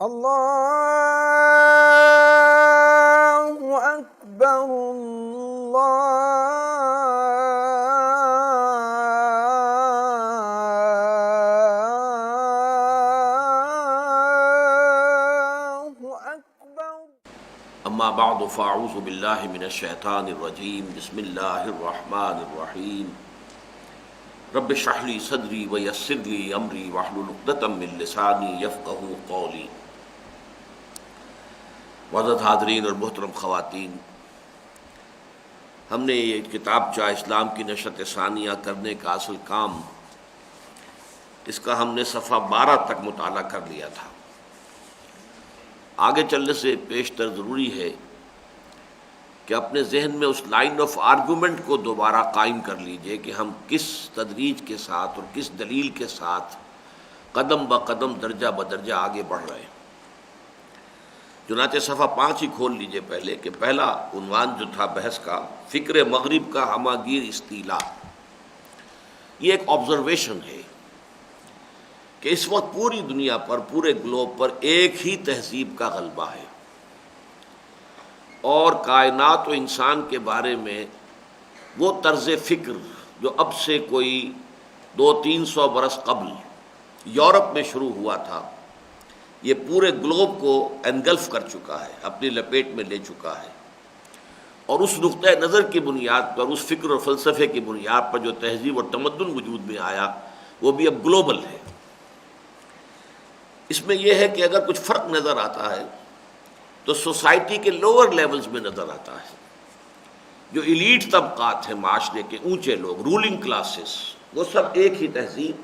اللہ اکبر اللہ اکبر۔ اما بعد فاعوذ باللہ من الشیطان الرجیم، بسم اللہ الرحمن الرحیم۔ رب اشرح لی صدری ویسر لی امری واحلل عقدۃ من لسانی یفقہوا قولی۔ معزز حاضرین اور محترم خواتین، ہم نے یہ کتابچہ اسلام کی نشرت ثانیہ کرنے کا اصل کام، اس کا ہم نے صفحہ 12 تک مطالعہ کر لیا تھا۔ آگے چلنے سے پیشتر ضروری ہے کہ اپنے ذہن میں اس لائن آف آرگومنٹ کو دوبارہ قائم کر لیجئے کہ ہم کس تدریج کے ساتھ اور کس دلیل کے ساتھ قدم بقدم درجہ بدرجہ آگے بڑھ رہے ہیں۔ چنانچہ صفحہ 5 ہی کھول لیجئے پہلے، کہ پہلا عنوان جو تھا بحث کا، فکر مغرب کا ہماگیر استیلا۔ یہ ایک آبزرویشن ہے کہ اس وقت پوری دنیا پر، پورے گلوب پر ایک ہی تہذیب کا غلبہ ہے، اور کائنات و انسان کے بارے میں وہ طرز فکر جو اب سے کوئی 200-300 برس قبل یورپ میں شروع ہوا تھا، یہ پورے گلوب کو انگلف کر چکا ہے، اپنی لپیٹ میں لے چکا ہے، اور اس نقطۂ نظر کی بنیاد پر، اس فکر اور فلسفے کی بنیاد پر جو تہذیب اور تمدن وجود میں آیا، وہ بھی اب گلوبل ہے۔ اس میں یہ ہے کہ اگر کچھ فرق نظر آتا ہے تو سوسائٹی کے لوور لیولز میں نظر آتا ہے۔ جو ایلیٹ طبقات ہیں معاشرے کے، اونچے لوگ، رولنگ کلاسز، وہ سب ایک ہی تہذیب،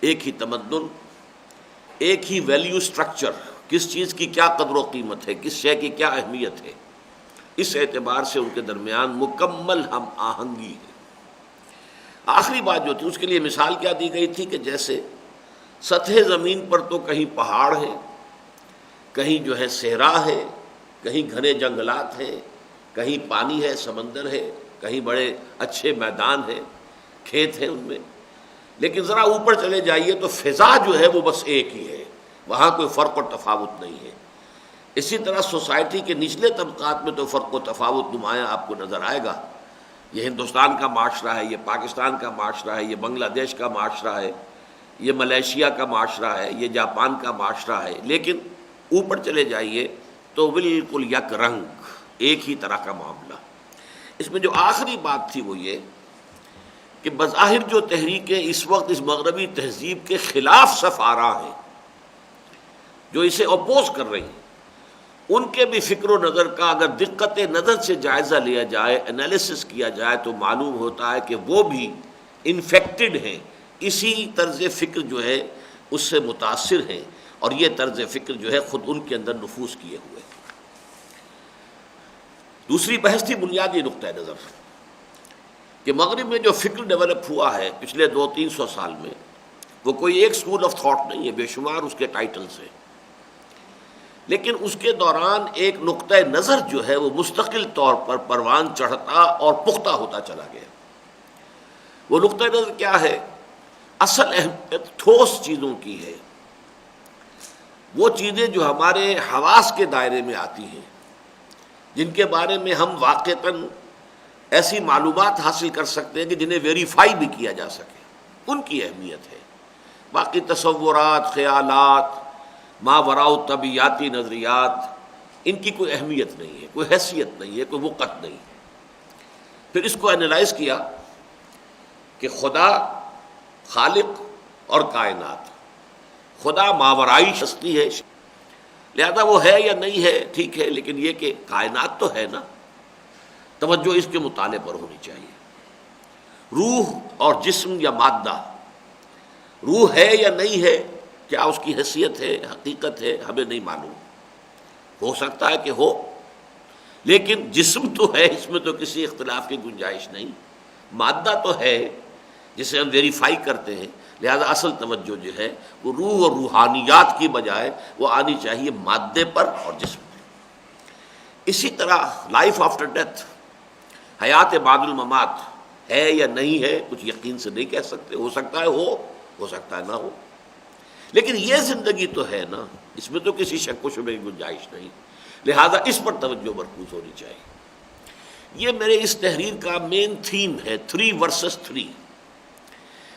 ایک ہی تمدن، ایک ہی ویلیو سٹرکچر، کس چیز کی کیا قدر و قیمت ہے، کس شے کی کیا اہمیت ہے، اس اعتبار سے ان کے درمیان مکمل ہم آہنگی ہے۔ آخری بات جو تھی، اس کے لیے مثال کیا دی گئی تھی کہ جیسے سطح زمین پر تو کہیں پہاڑ ہیں، کہیں جو ہے صحرا ہے، کہیں گھنے جنگلات ہیں، کہیں پانی ہے، سمندر ہے، کہیں بڑے اچھے میدان ہیں، کھیت ہیں ان میں، لیکن ذرا اوپر چلے جائیے تو فضا جو ہے وہ بس ایک ہی ہے، وہاں کوئی فرق اور تفاوت نہیں ہے۔ اسی طرح سوسائٹی کے نچلے طبقات میں تو فرق و تفاوت نمایاں آپ کو نظر آئے گا۔ یہ ہندوستان کا معاشرہ ہے، یہ پاکستان کا معاشرہ ہے، یہ بنگلہ دیش کا معاشرہ ہے، یہ ملیشیا کا معاشرہ ہے، یہ جاپان کا معاشرہ ہے، لیکن اوپر چلے جائیے تو بالکل یک رنگ، ایک ہی طرح کا معاملہ۔ اس میں جو آخری بات تھی وہ یہ کہ بظاہر جو تحریکیں اس وقت اس مغربی تہذیب کے خلاف صف آرا ہیں، جو اسے اپوز کر رہی ہیں، ان کے بھی فکر و نظر کا اگر دقت نظر سے جائزہ لیا جائے، انالیسس کیا جائے، تو معلوم ہوتا ہے کہ وہ بھی انفیکٹڈ ہیں، اسی طرز فکر جو ہے اس سے متاثر ہیں، اور یہ طرز فکر جو ہے خود ان کے اندر نفوذ کیے ہوئے۔ دوسری بحث تھی بنیادی نقطۂ نظر، کہ مغرب میں جو فکر ڈیولپ ہوا ہے پچھلے 200-300 سال میں، وہ کوئی ایک اسکول آف تھاٹ نہیں ہے، بے شمار اس کے ٹائٹلز ہیں، لیکن اس کے دوران ایک نقطۂ نظر جو ہے وہ مستقل طور پر پروان چڑھتا اور پختہ ہوتا چلا گیا۔ وہ نقطۂ نظر کیا ہے؟ اصل اہمیت ٹھوس چیزوں کی ہے، وہ چیزیں جو ہمارے حواس کے دائرے میں آتی ہیں، جن کے بارے میں ہم واقعتاً ایسی معلومات حاصل کر سکتے ہیں کہ جنہیں ویریفائی بھی کیا جا سکے، ان کی اہمیت ہے۔ باقی تصورات، خیالات، ماوراء الطبیعیاتی نظریات، ان کی کوئی اہمیت نہیں ہے، کوئی حیثیت نہیں ہے، کوئی وقت نہیں ہے۔ پھر اس کو انالائز کیا کہ خدا خالق اور کائنات، خدا ماورائی ہستی ہے، لہذا وہ ہے یا نہیں ہے ٹھیک ہے، لیکن یہ کہ کائنات تو ہے نا، توجہ اس کے مطالعے پر ہونی چاہیے۔ روح اور جسم یا مادہ، روح ہے یا نہیں ہے، کیا اس کی حیثیت ہے، حقیقت ہے، ہمیں نہیں معلوم، ہو سکتا ہے کہ ہو، لیکن جسم تو ہے، اس میں تو کسی اختلاف کی گنجائش نہیں، مادہ تو ہے جسے ہم ویریفائی کرتے ہیں، لہذا اصل توجہ جو ہے وہ روح اور روحانیات کی بجائے وہ آنی چاہیے مادے پر اور جسم پر۔ اسی طرح لائف آفٹر ڈیتھ، حیات بعد الممات ہے یا نہیں ہے، کچھ یقین سے نہیں کہہ سکتے، ہو سکتا ہے ہو سکتا ہے نہ ہو، لیکن یہ زندگی تو ہے نا، اس میں تو کسی شک و شبے کی گنجائش نہیں، لہذا اس پر توجہ مرکوز ہونی چاہیے۔ یہ میرے اس تحریر کا مین تھیم ہے 3 versus 3۔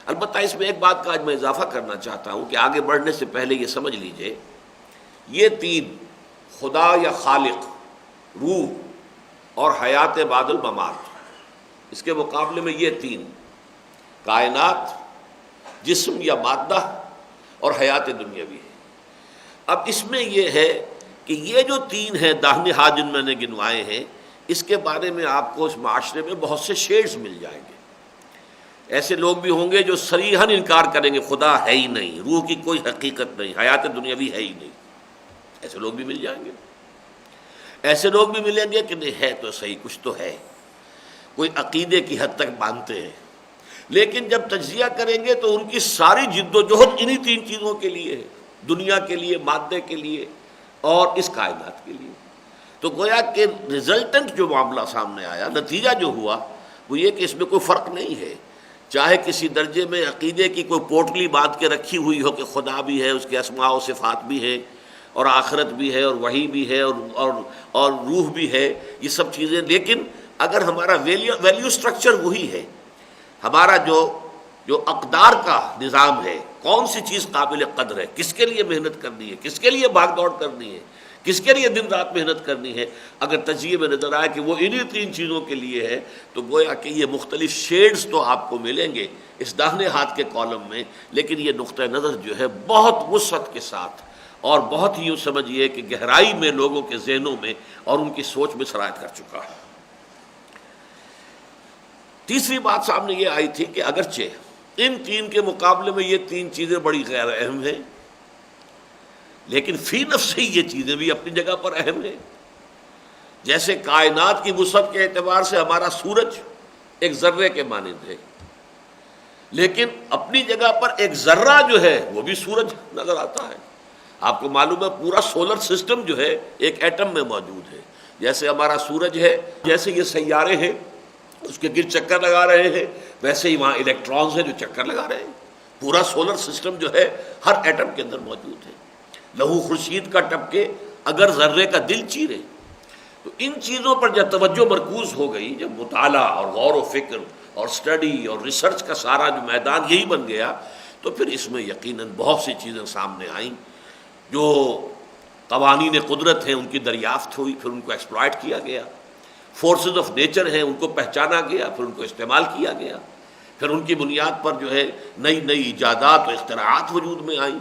البتہ اس میں ایک بات کا آج میں اضافہ کرنا چاہتا ہوں کہ آگے بڑھنے سے پہلے یہ سمجھ لیجئے، یہ 3 خدا یا خالق، روح اور حیات بعد الممات، اس کے مقابلے میں یہ 3 کائنات، جسم یا مادہ اور حیات دنیاوی ہے۔ اب اس میں یہ ہے کہ یہ جو 3 ہیں داہنے ہاتھ جن میں نے گنوائے ہیں، اس کے بارے میں آپ کو اس معاشرے میں بہت سے شیڈز مل جائیں گے۔ ایسے لوگ بھی ہوں گے جو صریحاً انکار کریں گے خدا ہے ہی نہیں، روح کی کوئی حقیقت نہیں، حیات دنیاوی ہے ہی نہیں، ایسے لوگ بھی مل جائیں گے۔ ایسے لوگ بھی ملیں گے کہ نہیں ہے تو صحیح، کچھ تو ہے، کوئی عقیدے کی حد تک مانتے ہیں، لیکن جب تجزیہ کریں گے تو ان کی ساری جد و جہد انہی 3 چیزوں کے لیے ہے، دنیا کے لیے، مادے کے لیے اور اس کائنات کے لیے۔ تو گویا کہ ریزلٹنٹ جو معاملہ سامنے آیا، نتیجہ جو ہوا وہ یہ کہ اس میں کوئی فرق نہیں ہے، چاہے کسی درجے میں عقیدے کی کوئی پوٹلی باندھ کے رکھی ہوئی ہو کہ خدا بھی ہے، اس کے اسماء و صفات بھی ہے، اور آخرت بھی ہے، اور وحی بھی ہے، اور روح بھی ہے، یہ سب چیزیں، لیکن اگر ہمارا ویلیو سٹرکچر وہی ہے، ہمارا جو اقدار کا نظام ہے، کون سی چیز قابل قدر ہے، کس کے لیے محنت کرنی ہے، کس کے لیے بھاگ دوڑ کرنی ہے، کس کے لیے دن رات محنت کرنی ہے، اگر تجزیے میں نظر آئے کہ وہ انہی 3 چیزوں کے لیے ہے، تو گویا کہ یہ مختلف شیڈز تو آپ کو ملیں گے اس داہنے ہاتھ کے کالم میں، لیکن یہ نقطہ نظر جو ہے بہت وسعت کے ساتھ اور بہت ہی یوں سمجھیے کہ گہرائی میں لوگوں کے ذہنوں میں اور ان کی سوچ میں سرایت کر چکا ہے۔ تیسری بات سامنے یہ آئی تھی کہ اگرچہ ان 3 کے مقابلے میں یہ 3 چیزیں بڑی غیر اہم ہیں، لیکن فی نفس ہی یہ چیزیں بھی اپنی جگہ پر اہم ہیں۔ جیسے کائنات کی وسعت کے اعتبار سے ہمارا سورج ایک ذرے کے مانند ہے، لیکن اپنی جگہ پر ایک ذرہ جو ہے وہ بھی سورج نظر آتا ہے۔ آپ کو معلوم ہے پورا سولر سسٹم جو ہے ایک ایٹم میں موجود ہے، جیسے ہمارا سورج ہے، جیسے یہ سیارے ہیں اس کے گرد چکر لگا رہے ہیں، ویسے ہی وہاں الیکٹرانز ہیں جو چکر لگا رہے ہیں۔ پورا سولر سسٹم جو ہے ہر ایٹم کے اندر موجود ہے۔ لہو خورشید کا ٹپکے اگر ذرے کا دل چیرے، تو ان چیزوں پر جب توجہ مرکوز ہو گئی، جب مطالعہ اور غور و فکر اور سٹڈی اور ریسرچ کا سارا جو میدان یہی بن گیا، تو پھر اس میں یقیناً بہت سی چیزیں سامنے آئیں، جو قوانین قدرت ہیں ان کی دریافت ہوئی، پھر ان کو ایکسپلائٹ کیا گیا، فورسز آف نیچر ہیں ان کو پہچانا گیا، پھر ان کو استعمال کیا گیا، پھر ان کی بنیاد پر جو ہے نئی نئی ایجادات و اختراعات وجود میں آئیں،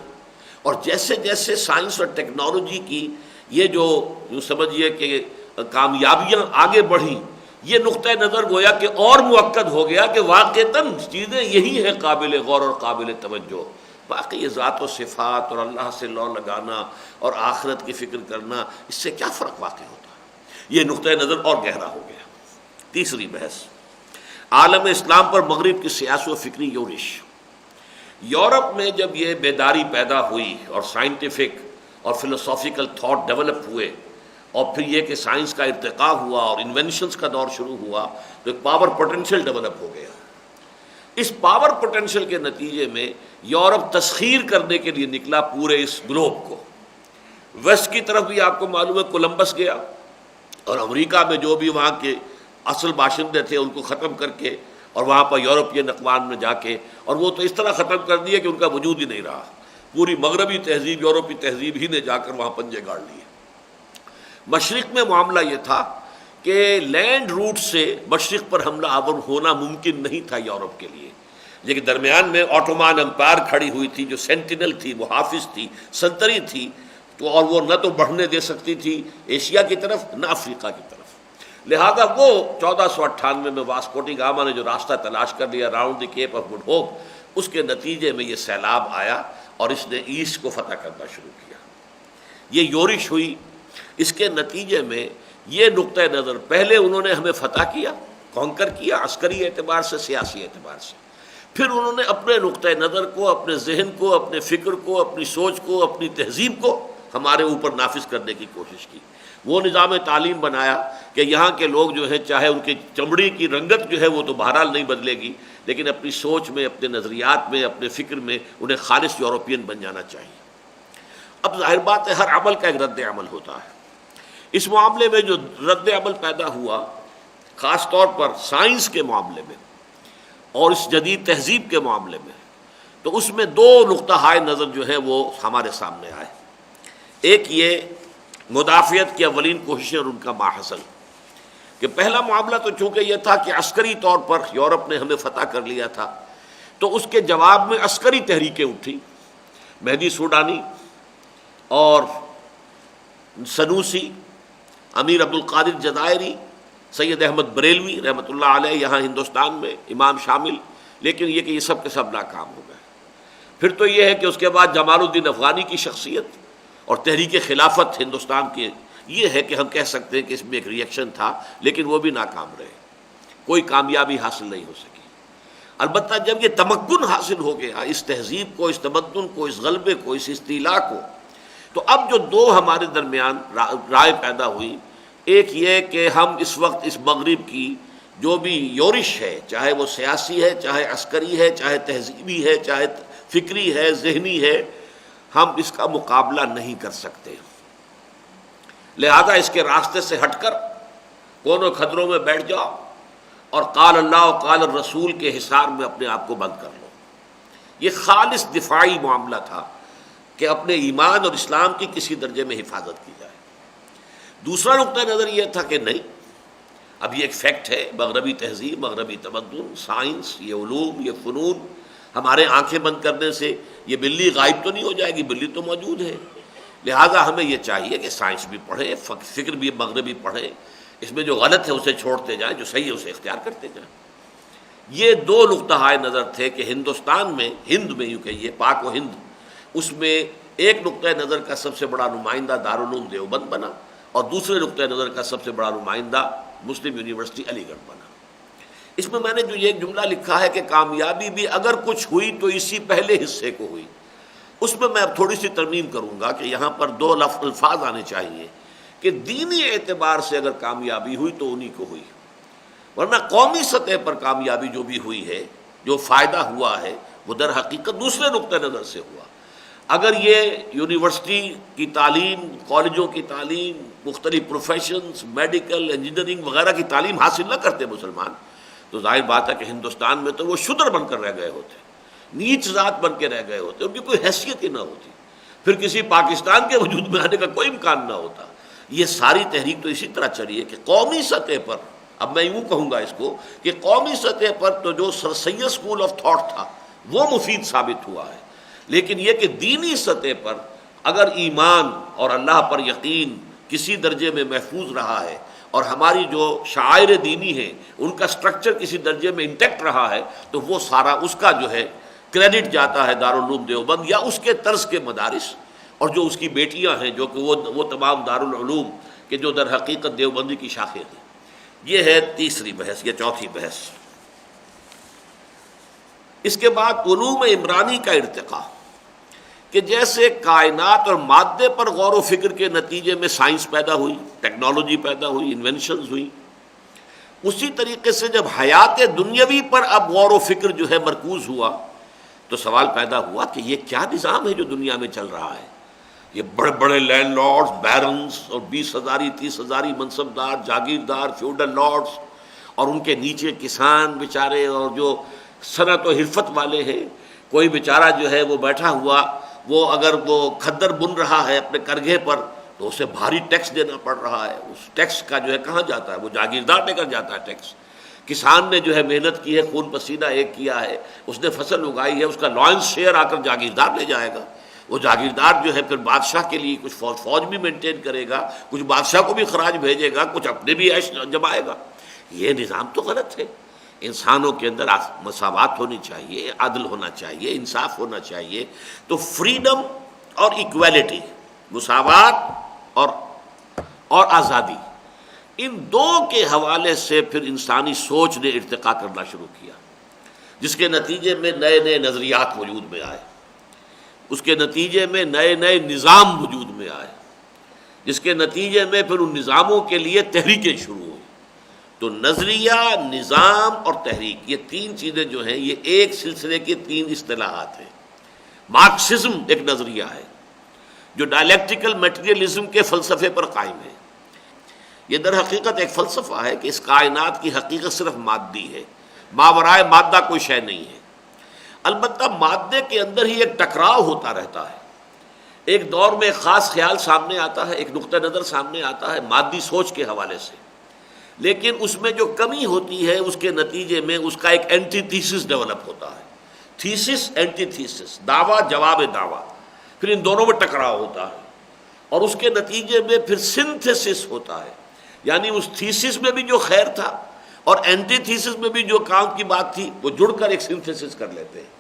اور جیسے جیسے سائنس اور ٹیکنالوجی کی یہ جو یوں سمجھیے کہ کامیابیاں آگے بڑھیں، یہ نقطہ نظر گویا کہ اور مؤکد ہو گیا کہ واقعتاً چیزیں یہی ہیں قابل غور اور قابل توجہ، باقی یہ ذات و صفات اور اللہ سے لو لگانا اور آخرت کی فکر کرنا، اس سے کیا فرق واقع ہوتا ہے؟ یہ نقطہ نظر اور گہرا ہو گیا۔ تیسری بحث، عالم اسلام پر مغرب کی سیاسی و فکری یورش۔ یورپ میں جب یہ بیداری پیدا ہوئی اور سائنٹیفک اور فلسافیکل تھاٹ ڈیولپ ہوئے، اور پھر یہ کہ سائنس کا ارتقاء ہوا اور انوینشنز کا دور شروع ہوا، تو ایک پاور پوٹینشیل ڈیولپ ہو گیا۔ اس پاور پوٹینشیل کے نتیجے میں یورپ تسخیر کرنے کے لیے نکلا پورے اس گلوب کو۔ ویسٹ کی طرف بھی آپ کو معلوم ہے کولمبس گیا، اور امریکہ میں جو بھی وہاں کے اصل باشندے تھے ان کو ختم کر کے، اور وہاں پر یورپین اقوام میں جا کے، اور وہ تو اس طرح ختم کر دیے کہ ان کا وجود ہی نہیں رہا، پوری مغربی تہذیب، یورپی تہذیب ہی نے جا کر وہاں پنجے گاڑ لیے۔ مشرق میں معاملہ یہ تھا کہ لینڈ روٹ سے مشرق پر حملہ آور ہونا ممکن نہیں تھا یورپ کے لیے، لیکن درمیان میں آٹومان امپائر کھڑی ہوئی تھی جو سینٹینل تھی، محافظ تھی، سنتری تھی، تو اور وہ نہ تو بڑھنے دے سکتی تھی ایشیا کی طرف نہ افریقہ کی طرف، لہذا وہ 1498 میں واسکو ڈی گاما نے جو راستہ تلاش کر لیا round the Cape of Good Hope, اس کے نتیجے میں یہ سیلاب آیا اور اس نے ایسٹ کو فتح کرنا شروع کیا، یہ یورش ہوئی۔ اس کے نتیجے میں یہ نقطہ نظر، پہلے انہوں نے ہمیں فتح کیا، کانکر کیا عسکری اعتبار سے، سیاسی اعتبار سے، پھر انہوں نے اپنے نقطہ نظر کو، اپنے ذہن کو، اپنے فکر کو، اپنی سوچ کو، اپنی تہذیب کو ہمارے اوپر نافذ کرنے کی کوشش کی۔ وہ نظام تعلیم بنایا کہ یہاں کے لوگ جو ہیں، چاہے ان کی چمڑی کی رنگت جو ہے وہ تو بہرحال نہیں بدلے گی، لیکن اپنی سوچ میں، اپنے نظریات میں، اپنے فکر میں انہیں خالص یورپین بن جانا چاہیے۔ اب ظاہر بات ہے ہر عمل کا ایک رد عمل ہوتا ہے۔ اس معاملے میں جو رد عمل پیدا ہوا، خاص طور پر سائنس کے معاملے میں اور اس جدید تہذیب کے معاملے میں، تو اس میں دو نقطہ نظر جو ہے وہ ہمارے سامنے آئے۔ ایک یہ مدافعت کی اولین کوششیں اور ان کا ماحصل، کہ پہلا معاملہ تو چونکہ یہ تھا کہ عسکری طور پر یورپ نے ہمیں فتح کر لیا تھا، تو اس کے جواب میں عسکری تحریکیں اٹھی، مہدی سوڈانی اور سنوسی، امیر عبد القادر جزائری، سید احمد بریلوی رحمۃ اللہ علیہ یہاں ہندوستان میں، امام شامل، لیکن یہ کہ یہ سب کے سب ناکام ہو گئے۔ پھر تو یہ ہے کہ اس کے بعد جمال الدین افغانی کی شخصیت اور تحریک خلافت ہندوستان کی، یہ ہے کہ ہم کہہ سکتے ہیں کہ اس میں ایک ریئیکشن تھا، لیکن وہ بھی ناکام رہے، کوئی کامیابی حاصل نہیں ہو سکی۔ البتہ جب یہ تمکن حاصل ہو گیا اس تہذیب کو، اس تمدن کو، اس غلبے کو، اس استیلاء کو، تو اب جو دو ہمارے درمیان رائے پیدا ہوئی، ایک یہ کہ ہم اس وقت اس مغرب کی جو بھی یورش ہے، چاہے وہ سیاسی ہے، چاہے عسکری ہے، چاہے تہذیبی ہے، چاہے فکری ہے، ذہنی ہے، ہم اس کا مقابلہ نہیں کر سکتے، لہذا اس کے راستے سے ہٹ کر کونوں خدروں میں بیٹھ جاؤ اور قال اللہ و قال الرسول کے حصار میں اپنے آپ کو بند کر لو۔ یہ خالص دفاعی معاملہ تھا کہ اپنے ایمان اور اسلام کی کسی درجے میں حفاظت کی جائے۔ دوسرا نقطہ نظر یہ تھا کہ نہیں، اب یہ ایک فیکٹ ہے، مغربی تہذیب، مغربی تمدن، سائنس، یہ علوم، یہ فنون، ہمارے آنکھیں بند کرنے سے یہ بلی غائب تو نہیں ہو جائے گی، بلی تو موجود ہے، لہٰذا ہمیں یہ چاہیے کہ سائنس بھی پڑھیں، فکر بھی مغربی پڑھیں، اس میں جو غلط ہے اسے چھوڑتے جائیں، جو صحیح ہے اسے اختیار کرتے جائیں۔ یہ دو نقطہ نظر تھے کہ ہندوستان میں، ہند میں یوں کہیے، پاک و ہند، اس میں ایک نقطہ نظر کا سب سے بڑا نمائندہ دارالعلوم دیوبند بنا اور دوسرے نقطہ نظر کا سب سے بڑا نمائندہ مسلم یونیورسٹی علی گڑھ بنا۔ اس میں نے جو یہ جملہ لکھا ہے کہ کامیابی بھی اگر کچھ ہوئی تو اسی پہلے حصے کو ہوئی، اس میں اب تھوڑی سی ترمیم کروں گا کہ یہاں پر دو الفاظ آنے چاہیے کہ دینی اعتبار سے اگر کامیابی ہوئی تو انہی کو ہوئی، ورنہ قومی سطح پر کامیابی جو بھی ہوئی ہے، جو فائدہ ہوا ہے، وہ در حقیقت دوسرے نقطہ نظر سے ہوا۔ اگر یہ یونیورسٹی کی تعلیم، کالجوں کی تعلیم، مختلف پروفیشنز، میڈیکل، انجینئرنگ وغیرہ کی تعلیم حاصل نہ کرتے مسلمان، تو ظاہر بات ہے کہ ہندوستان میں تو وہ شودر بن کر رہ گئے ہوتے، نیچ ذات بن کے رہ گئے ہوتے، ان کی کوئی حیثیت ہی نہ ہوتی، پھر کسی پاکستان کے وجود میں آنے کا کوئی امکان نہ ہوتا۔ یہ ساری تحریک تو اسی طرح چلی ہے کہ قومی سطح پر، اب میں یوں کہوں گا اس کو کہ قومی سطح پر تو جو سر سید اسکول آف تھاٹ تھا وہ مفید ثابت ہوا ہے، لیکن یہ کہ دینی سطح پر اگر ایمان اور اللہ پر یقین کسی درجے میں محفوظ رہا ہے اور ہماری جو شعائر دینی ہیں ان کا سٹرکچر کسی درجے میں انٹیکٹ رہا ہے، تو وہ سارا اس کا جو ہے کریڈٹ جاتا ہے دارالعلوم دیوبند یا اس کے طرز کے مدارس اور جو اس کی بیٹیاں ہیں، جو کہ وہ تمام دارالعلوم کہ جو در حقیقت دیوبندی کی شاخیں ہیں۔ یہ ہے تیسری بحث یا چوتھی بحث۔ اس کے بعد علوم عمرانی کا ارتقاء، کہ جیسے کائنات اور مادے پر غور و فکر کے نتیجے میں سائنس پیدا ہوئی، ٹیکنالوجی پیدا ہوئی، انوینشنز ہوئی، اسی طریقے سے جب حیات دنیاوی پر اب غور و فکر جو ہے مرکوز ہوا، تو سوال پیدا ہوا کہ یہ کیا نظام ہے جو دنیا میں چل رہا ہے؟ یہ بڑے بڑے لینڈ لارڈز، بیرنز اور 20,000 30,000 منصبدار، جاگیردار، فیوڈل لارڈز، اور ان کے نیچے کسان بیچارے اور جو صنعت و حرفت والے ہیں، کوئی بیچارہ جو ہے وہ بیٹھا ہوا، وہ اگر وہ کھدر بن رہا ہے اپنے کرگھے پر تو اسے بھاری ٹیکس دینا پڑ رہا ہے، اس ٹیکس کا جو ہے کہاں جاتا ہے؟ وہ جاگیردار لے کر جاتا ہے ٹیکس۔ کسان نے جو ہے محنت کی ہے، خون پسینہ ایک کیا ہے، اس نے فصل اگائی ہے، اس کا لائنس شیئر آ کر جاگیردار لے جائے گا۔ وہ جاگیردار جو ہے پھر بادشاہ کے لیے کچھ فوج بھی مینٹین کرے گا، کچھ بادشاہ کو بھی خراج بھیجے گا، کچھ اپنے بھی عیش جمائے گا۔ یہ نظام تو غلط ہے۔ انسانوں کے اندر مساوات ہونی چاہیے، عدل ہونا چاہیے، انصاف ہونا چاہیے۔ تو فریڈم اور ایکویلٹی، مساوات اور آزادی، ان دو کے حوالے سے پھر انسانی سوچ نے ارتقاء کرنا شروع کیا، جس کے نتیجے میں نئے نئے نظریات وجود میں آئے، اس کے نتیجے میں نئے نئے نظام وجود میں آئے، جس کے نتیجے میں پھر ان نظاموں کے لیے تحریکیں شروع ہوئی۔ تو نظریہ، نظام اور تحریک، یہ تین چیزیں جو ہیں یہ ایک سلسلے کی تین اصطلاحات ہیں۔ مارکسزم ایک نظریہ ہے جو ڈائلیکٹیکل میٹیریلزم کے فلسفے پر قائم ہے۔ یہ در حقیقت ایک فلسفہ ہے کہ اس کائنات کی حقیقت صرف مادی ہے، ماورائے مادہ کوئی شے نہیں ہے۔ البتہ مادے کے اندر ہی ایک ٹکراؤ ہوتا رہتا ہے، ایک دور میں ایک خاص خیال سامنے آتا ہے، ایک نقطہ نظر سامنے آتا ہے مادی سوچ کے حوالے سے، لیکن اس میں جو کمی ہوتی ہے اس کے نتیجے میں اس کا ایک اینٹی تھیسس ڈیولپ ہوتا ہے، تھیسس اینٹی تھیسس، دعویٰ جواب دعویٰ، پھر ان دونوں میں ٹکراؤ ہوتا ہے اور اس کے نتیجے میں پھر سنتھسس ہوتا ہے، یعنی اس تھیسس میں بھی جو خیر تھا اور اینٹی تھیسس میں بھی جو کام کی بات تھی وہ جڑ کر ایک سنتھسس کر لیتے ہیں۔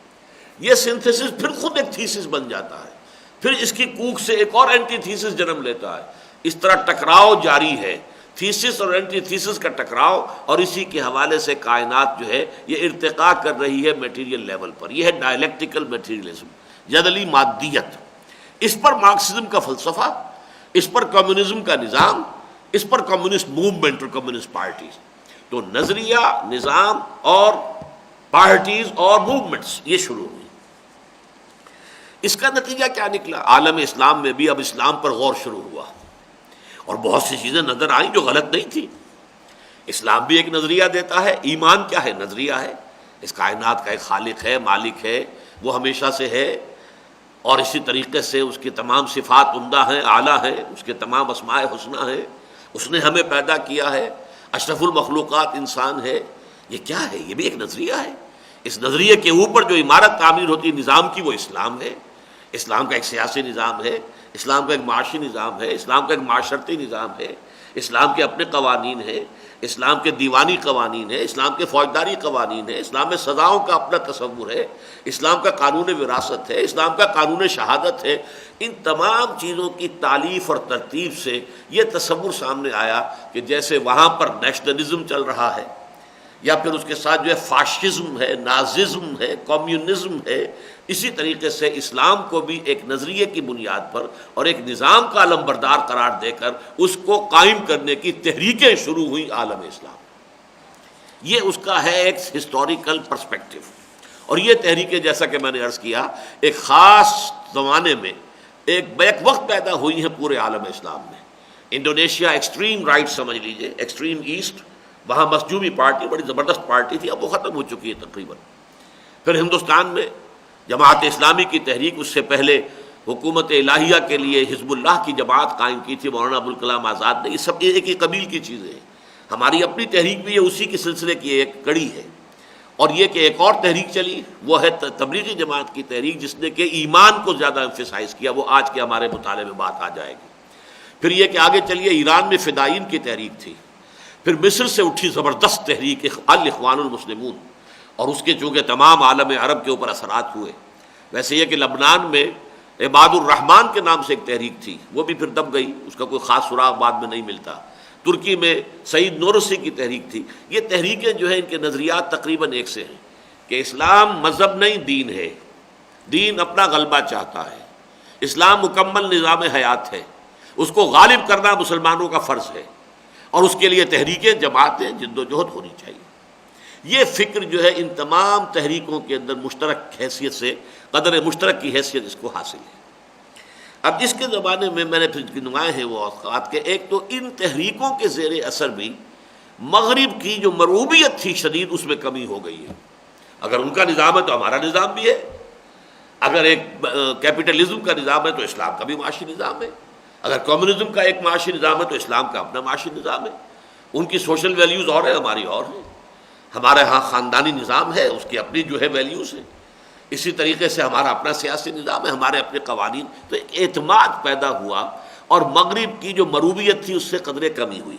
یہ سنتھسس پھر خود ایک تھیسس بن جاتا ہے، پھر اس کی کوکھ سے ایک اور اینٹی تھیسس جنم لیتا ہے۔ اس طرح ٹکراؤ جاری ہے، تھیسس اور اینٹی تھیسس کا ٹکراؤ، اور اسی کے حوالے سے کائنات جو ہے یہ ارتقاء کر رہی ہے میٹیریل لیول پر۔ یہ ہے ڈائلیکٹیکل میٹیریلزم، جدلی مادیت۔ اس پر مارکسزم کا فلسفہ، اس پر کمیونزم کا نظام، اس پر کمیونسٹ موومنٹ اور کمیونسٹ پارٹیز۔ تو نظریہ، نظام اور پارٹیز اور موومنٹس یہ شروع ہوئی۔ اس کا نتیجہ کیا نکلا؟ عالم اسلام میں بھی اب اسلام پر غور شروع ہوا اور بہت سی چیزیں نظر آئیں جو غلط نہیں تھی۔ اسلام بھی ایک نظریہ دیتا ہے، ایمان کیا ہے؟ نظریہ ہے، اس کائنات کا ایک خالق ہے، مالک ہے، وہ ہمیشہ سے ہے، اور اسی طریقے سے اس کی تمام صفات عمدہ ہیں، اعلیٰ ہیں، اس کے تمام اسماء حسنہ ہیں، اس نے ہمیں پیدا کیا ہے، اشرف المخلوقات انسان ہے۔ یہ کیا ہے؟ یہ بھی ایک نظریہ ہے۔ اس نظریے کے اوپر جو عمارت تعمیر ہوتی ہے نظام کی، وہ اسلام ہے۔ اسلام کا ایک سیاسی نظام ہے، اسلام کا ایک معاشی نظام ہے، اسلام کا ایک معاشرتی نظام ہے، اسلام کے اپنے قوانین ہیں، اسلام کے دیوانی قوانین ہیں، اسلام کے فوجداری قوانین ہیں، اسلام میں سزاؤں کا اپنا تصور ہے، اسلام کا قانون وراثت ہے، اسلام کا قانون شہادت ہے۔ ان تمام چیزوں کی تالیف اور ترتیب سے یہ تصور سامنے آیا کہ جیسے وہاں پر نیشنلزم چل رہا ہے، یا پھر اس کے ساتھ جو ہے فاشزم ہے، ناززم ہے، کمیونزم ہے، اسی طریقے سے اسلام کو بھی ایک نظریے کی بنیاد پر اور ایک نظام کا علمبردار قرار دے کر اس کو قائم کرنے کی تحریکیں شروع ہوئی عالم اسلام۔ یہ اس کا ہے ایک ہسٹوریکل پرسپیکٹو، اور یہ تحریکیں جیسا کہ میں نے عرض کیا ایک خاص زمانے میں ایک وقت پیدا ہوئی ہیں پورے عالم اسلام میں۔ انڈونیشیا ایکسٹریم رائٹ سمجھ لیجئے، ایکسٹریم ایسٹ، وہاں مسجوبی پارٹی بڑی زبردست پارٹی تھی، اب وہ ختم ہو چکی ہے تقریباً۔ پھر ہندوستان میں جماعت اسلامی کی تحریک، اس سے پہلے حکومت الہیہ کے لیے حزب اللہ کی جماعت قائم کی تھی مولانا ابوالکلام آزاد نے۔ یہ سب ایک ہی قبیل کی چیزیں ہیں۔ ہماری اپنی تحریک بھی ہے، اسی کے سلسلے کی ایک کڑی ہے۔ اور یہ کہ ایک اور تحریک چلی، وہ ہے تبلیغی جماعت کی تحریک، جس نے کہ ایمان کو زیادہ ایمفیسائز کیا، وہ آج کے ہمارے مطالعے میں بات آ جائے گی۔ پھر یہ کہ آگے چلیے ایران میں فدائین کی تحریک تھی، پھر مصر سے اٹھی زبردست تحریک الاخوان المسلمون، اور اس کے چونکہ تمام عالم عرب کے اوپر اثرات ہوئے۔ ویسے یہ کہ لبنان میں عباد الرحمن کے نام سے ایک تحریک تھی، وہ بھی پھر دب گئی، اس کا کوئی خاص سراغ بعد میں نہیں ملتا۔ ترکی میں سعید نورسی کی تحریک تھی۔ یہ تحریکیں جو ہیں ان کے نظریات تقریباً ایک سے ہیں کہ اسلام مذہب نہیں دین ہے، دین اپنا غلبہ چاہتا ہے، اسلام مکمل نظام حیات ہے، اس کو غالب کرنا مسلمانوں کا فرض ہے، اور اس کے لیے تحریکیں، جماعتیں جد و جہد ہونی چاہیے۔ یہ فکر جو ہے ان تمام تحریکوں کے اندر مشترک حیثیت سے، قدر مشترک کی حیثیت اس کو حاصل ہے۔ اب اس کے زمانے میں میں نے پھر گنوائے ہیں وہ اوقات کہ ایک تو ان تحریکوں کے زیر اثر بھی مغرب کی جو مرعوبیت تھی شدید، اس میں کمی ہو گئی ہے۔ اگر ان کا نظام ہے تو ہمارا نظام بھی ہے، اگر ایک کیپٹلزم کا نظام ہے تو اسلام کا بھی معاشی نظام ہے، اگر کمیونزم کا ایک معاشی نظام ہے تو اسلام کا اپنا معاشی نظام ہے۔ ان کی سوشل ویلیوز اور ہیں، ہماری اور ہیں۔ ہمارے ہاں خاندانی نظام ہے، اس کی اپنی جو ہے ویلیوز ہیں، اسی طریقے سے ہمارا اپنا سیاسی نظام ہے، ہمارے اپنے قوانین۔ تو ایک اعتماد پیدا ہوا، اور مغرب کی جو مروبیت تھی اس سے قدرے کمی ہوئی۔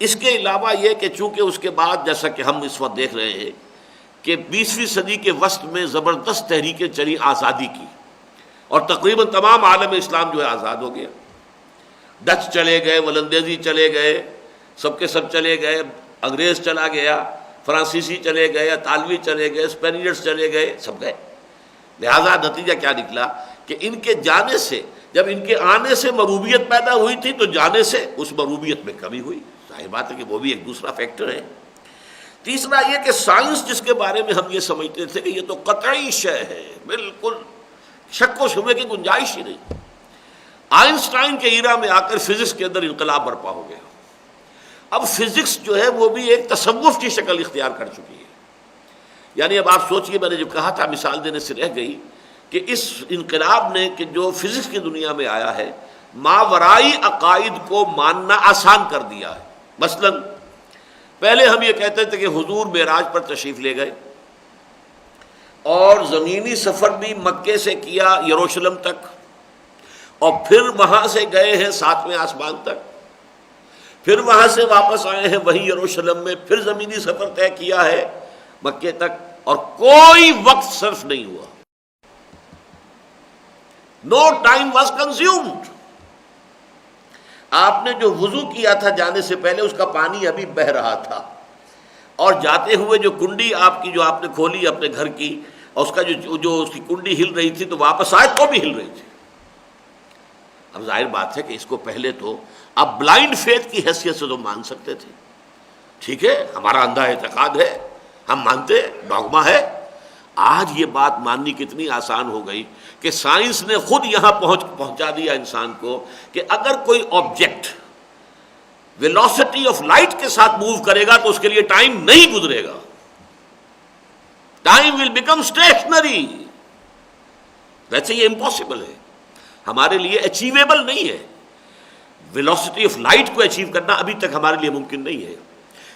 اس کے علاوہ یہ کہ چونکہ اس کے بعد جیسا کہ ہم اس وقت دیکھ رہے ہیں کہ 20ویں صدی کے وسط میں زبردست تحریکیں چلی آزادی کی، اور تقریباً تمام عالم اسلام جو ہے آزاد ہو گیا۔ ڈچ چلے گئے، ولندیزی چلے گئے، سب کے سب چلے گئے، انگریز چلا گیا، فرانسیسی چلے گئے، اطالوی چلے گئے، اسپینیئرز چلے گئے، سب گئے۔ لہذا نتیجہ کیا نکلا کہ ان کے جانے سے، جب ان کے آنے سے مروبیت پیدا ہوئی تھی تو جانے سے اس مروبیت میں کمی ہوئی۔ ظاہر بات ہے کہ وہ بھی ایک دوسرا فیکٹر ہے۔ تیسرا یہ کہ سائنس جس کے بارے میں ہم یہ سمجھتے تھے کہ یہ تو قطعی شے ہے، بالکل شک و شبے کی گنجائش ہی نہیں، آئنسٹائن کے ایرا میں آ کر فزکس کے اندر انقلاب برپا ہو گیا۔ اب فزکس جو ہے وہ بھی ایک تصوف کی شکل اختیار کر چکی ہے۔ یعنی اب آپ سوچئے، میں نے جو کہا تھا مثال دینے سے رہ گئی، کہ اس انقلاب نے کہ جو فزکس کی دنیا میں آیا ہے ماورائی عقائد کو ماننا آسان کر دیا ہے۔ مثلا پہلے ہم یہ کہتے تھے کہ حضور معراج پر تشریف لے گئے اور زمینی سفر بھی مکے سے کیا یروشلم تک، اور پھر وہاں سے گئے ہیں 7ویں آسمان تک، پھر وہاں سے واپس آئے ہیں وہی یروشلم میں، پھر زمینی سفر طے کیا ہے مکے تک، اور کوئی وقت صرف نہیں ہوا، نو ٹائم واز کنزیومڈ۔ آپ نے جو وضو کیا تھا جانے سے پہلے اس کا پانی ابھی بہہ رہا تھا، اور جاتے ہوئے جو کنڈی آپ کی جو آپ نے کھولی اپنے گھر کی، اور اس کا جو اس کی کنڈی ہل رہی تھی تو واپس آئے تو بھی ہل رہی تھی۔ اب ظاہر بات ہے کہ اس کو پہلے تو آپ بلائنڈ فیتھ کی حیثیت سے تو مان سکتے تھے، ٹھیک ہے ہمارا اندھا اعتقاد ہے، ہم مانتے، ڈوگما ہے۔ آج یہ بات ماننی کتنی آسان ہو گئی کہ سائنس نے خود یہاں پہنچا دیا انسان کو کہ اگر کوئی آبجیکٹ ویلوسٹی آف لائٹ کے ساتھ موو کرے گا تو اس کے لیے ٹائم نہیں گزرے گا، ٹائم ول بیکم اسٹیشنری۔ ویسے یہ امپاسبل ہے، ہمارے لیے اچیویبل نہیں ہے، ویلوسٹی آف لائٹ کو اچیو کرنا ابھی تک ہمارے لیے ممکن نہیں ہے۔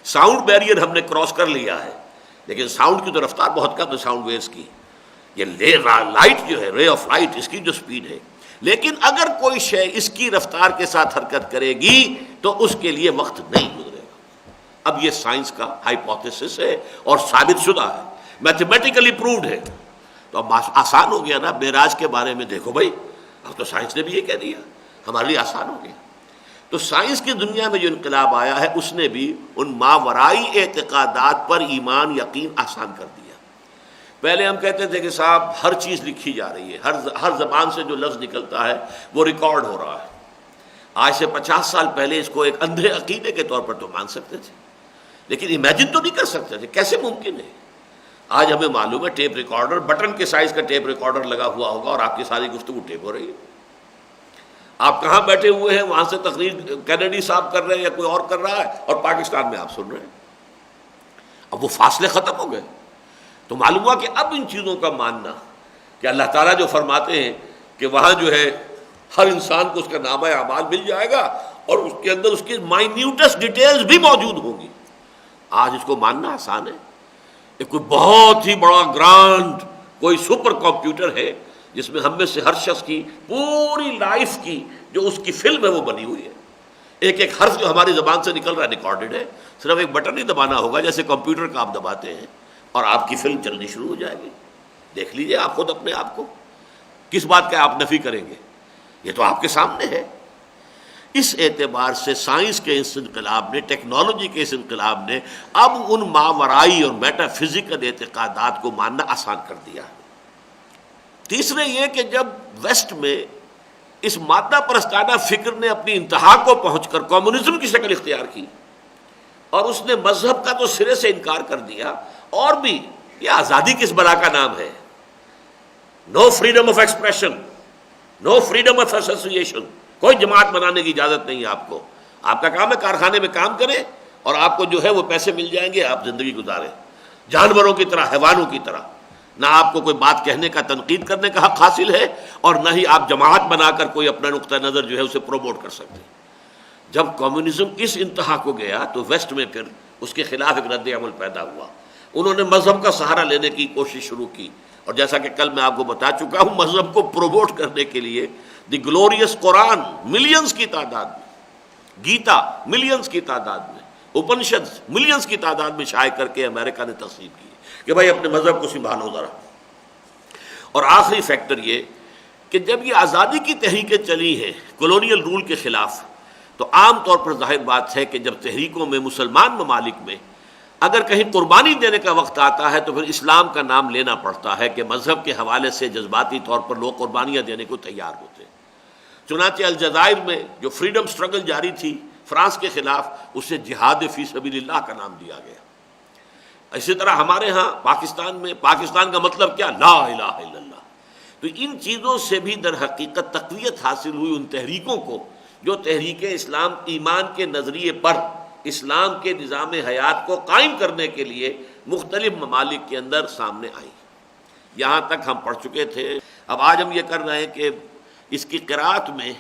ساؤنڈ بیریئر ہم نے کراس کر لیا ہے، لیکن ساؤنڈ کی تو رفتار بہت کم ہے ساؤنڈ ویوز کی، یہ لائٹ جو ہے رے آف لائٹ اس کی جو سپیڈ ہے، لیکن اگر کوئی شے اس کی رفتار کے ساتھ حرکت کرے گی تو اس کے لیے وقت نہیں گزرے گا۔ اب یہ سائنس کا ہائپوتھیسس ہے اور ثابت شدہ ہے، میتھمیٹیکلی پرووڈ ہے۔ تو اب آسان ہو گیا نا معراج کے بارے میں، دیکھو بھائی اب تو سائنس نے بھی یہ کہہ دیا، ہمارے لیے آسان ہو گیا۔ تو سائنس کی دنیا میں جو انقلاب آیا ہے اس نے بھی ان ماورائی اعتقادات پر ایمان یقین آسان کر دیا۔ پہلے ہم کہتے تھے کہ صاحب ہر چیز لکھی جا رہی ہے، ہر زبان سے جو لفظ نکلتا ہے وہ ریکارڈ ہو رہا ہے۔ آج سے 50 سال پہلے اس کو ایک اندھے عقیدے کے طور پر تو مان سکتے تھے، لیکن امیجن تو نہیں کر سکتے تھے کیسے ممکن ہے۔ آج ہمیں معلوم ہے ٹیپ ریکارڈر، بٹن کے سائز کا ٹیپ ریکارڈر لگا ہوا ہوگا اور آپ کی ساری گفتگو ٹیپ ہو رہی ہے۔ آپ کہاں بیٹھے ہوئے ہیں، وہاں سے تقریر کینیڈی صاحب کر رہے ہیں یا کوئی اور کر رہا ہے، اور پاکستان میں آپ سن رہے ہیں۔ اب وہ فاصلے ختم ہو گئے، تو معلوم ہوا کہ اب ان چیزوں کا ماننا کہ اللہ تعالیٰ جو فرماتے ہیں کہ وہاں جو ہے ہر انسان کو اس کا نامہ اعمال مل جائے گا اور اس کے اندر اس کی مائنیوٹس ڈیٹیلز بھی موجود ہوں گی، آج اس کو ماننا آسان ہے۔ ایک کوئی بہت ہی بڑا گرانڈ کوئی سپر کمپیوٹر ہے جس میں ہم میں سے ہر شخص کی پوری لائف کی جو اس کی فلم ہے وہ بنی ہوئی ہے، ایک ایک حرف جو ہماری زبان سے نکل رہا ہے ریکارڈڈ ہے، صرف ایک بٹن ہی دبانا ہوگا جیسے کمپیوٹر کا آپ دباتے ہیں اور آپ کی فلم چلنی شروع ہو جائے گی۔ دیکھ لیجئے آپ خود اپنے آپ کو، کس بات کا آپ نفی کریں گے، یہ تو آپ کے سامنے ہے۔ اس اعتبار سے سائنس کے اس انقلاب نے، ٹیکنالوجی کے اس انقلاب نے اب ان ماورائی اور میٹا فزیکل اعتقادات کو ماننا آسان کر دیا۔ تیسرے یہ کہ جب ویسٹ میں اس مادہ پرستانہ فکر نے اپنی انتہا کو پہنچ کر کمیونزم کی شکل اختیار کی اور اس نے مذہب کا تو سرے سے انکار کر دیا، اور بھی یہ آزادی کس بلا کا نام ہے، no freedom of expression, no freedom of association, کوئی جماعت بنانے کی اجازت نہیں ہے آپ کو، آپ کا کام ہے کارخانے میں کام کریں اور آپ کو جو ہے وہ پیسے مل جائیں گے، آپ زندگی گزاریں جانوروں کی طرح، حیوانوں کی طرح، نہ آپ کو کوئی بات کہنے کا، تنقید کرنے کا حق حاصل ہے، اور نہ ہی آپ جماعت بنا کر کوئی اپنا نقطہ نظر جو ہے اسے پروموٹ کر سکتے ہیں۔ جب کمیونزم اس انتہا کو گیا تو ویسٹ میں پھر اس کے خلاف ایک رد عمل پیدا ہوا، انہوں نے مذہب کا سہارا لینے کی کوشش شروع کی، اور جیسا کہ کل میں آپ کو بتا چکا ہوں مذہب کو پروموٹ کرنے کے لیے دی گلوریس قرآن ملینز کی تعداد میں، گیتا ملینز کی تعداد میں، اپنشد ملینز کی تعداد میں شائع کر کے امریکہ نے تقسیم کی کہ بھائی اپنے مذہب کو سنبھالو ذرا۔ اور آخری فیکٹر یہ کہ جب یہ آزادی کی تحریکیں چلی ہیں کولونیل رول کے خلاف، تو عام طور پر ظاہر بات ہے کہ جب تحریکوں میں مسلمان ممالک میں اگر کہیں قربانی دینے کا وقت آتا ہے تو پھر اسلام کا نام لینا پڑتا ہے کہ مذہب کے حوالے سے جذباتی طور پر لوگ قربانیاں دینے کو تیار ہوتے ہیں۔ چنانچہ الجزائر میں جو فریڈم سٹرگل جاری تھی فرانس کے خلاف اسے جہاد فی سبیل اللہ کا نام دیا گیا۔ اسی طرح ہمارے ہاں پاکستان میں، پاکستان کا مطلب کیا؟ لا الہ الا اللہ۔ تو ان چیزوں سے بھی در حقیقت تقویت حاصل ہوئی ان تحریکوں کو جو تحریک اسلام ایمان کے نظریے پر اسلام کے نظام حیات کو قائم کرنے کے لیے مختلف ممالک کے اندر سامنے آئی۔ یہاں تک ہم پڑھ چکے تھے۔ اب آج ہم یہ کر رہے ہیں کہ اس کی قرأت میں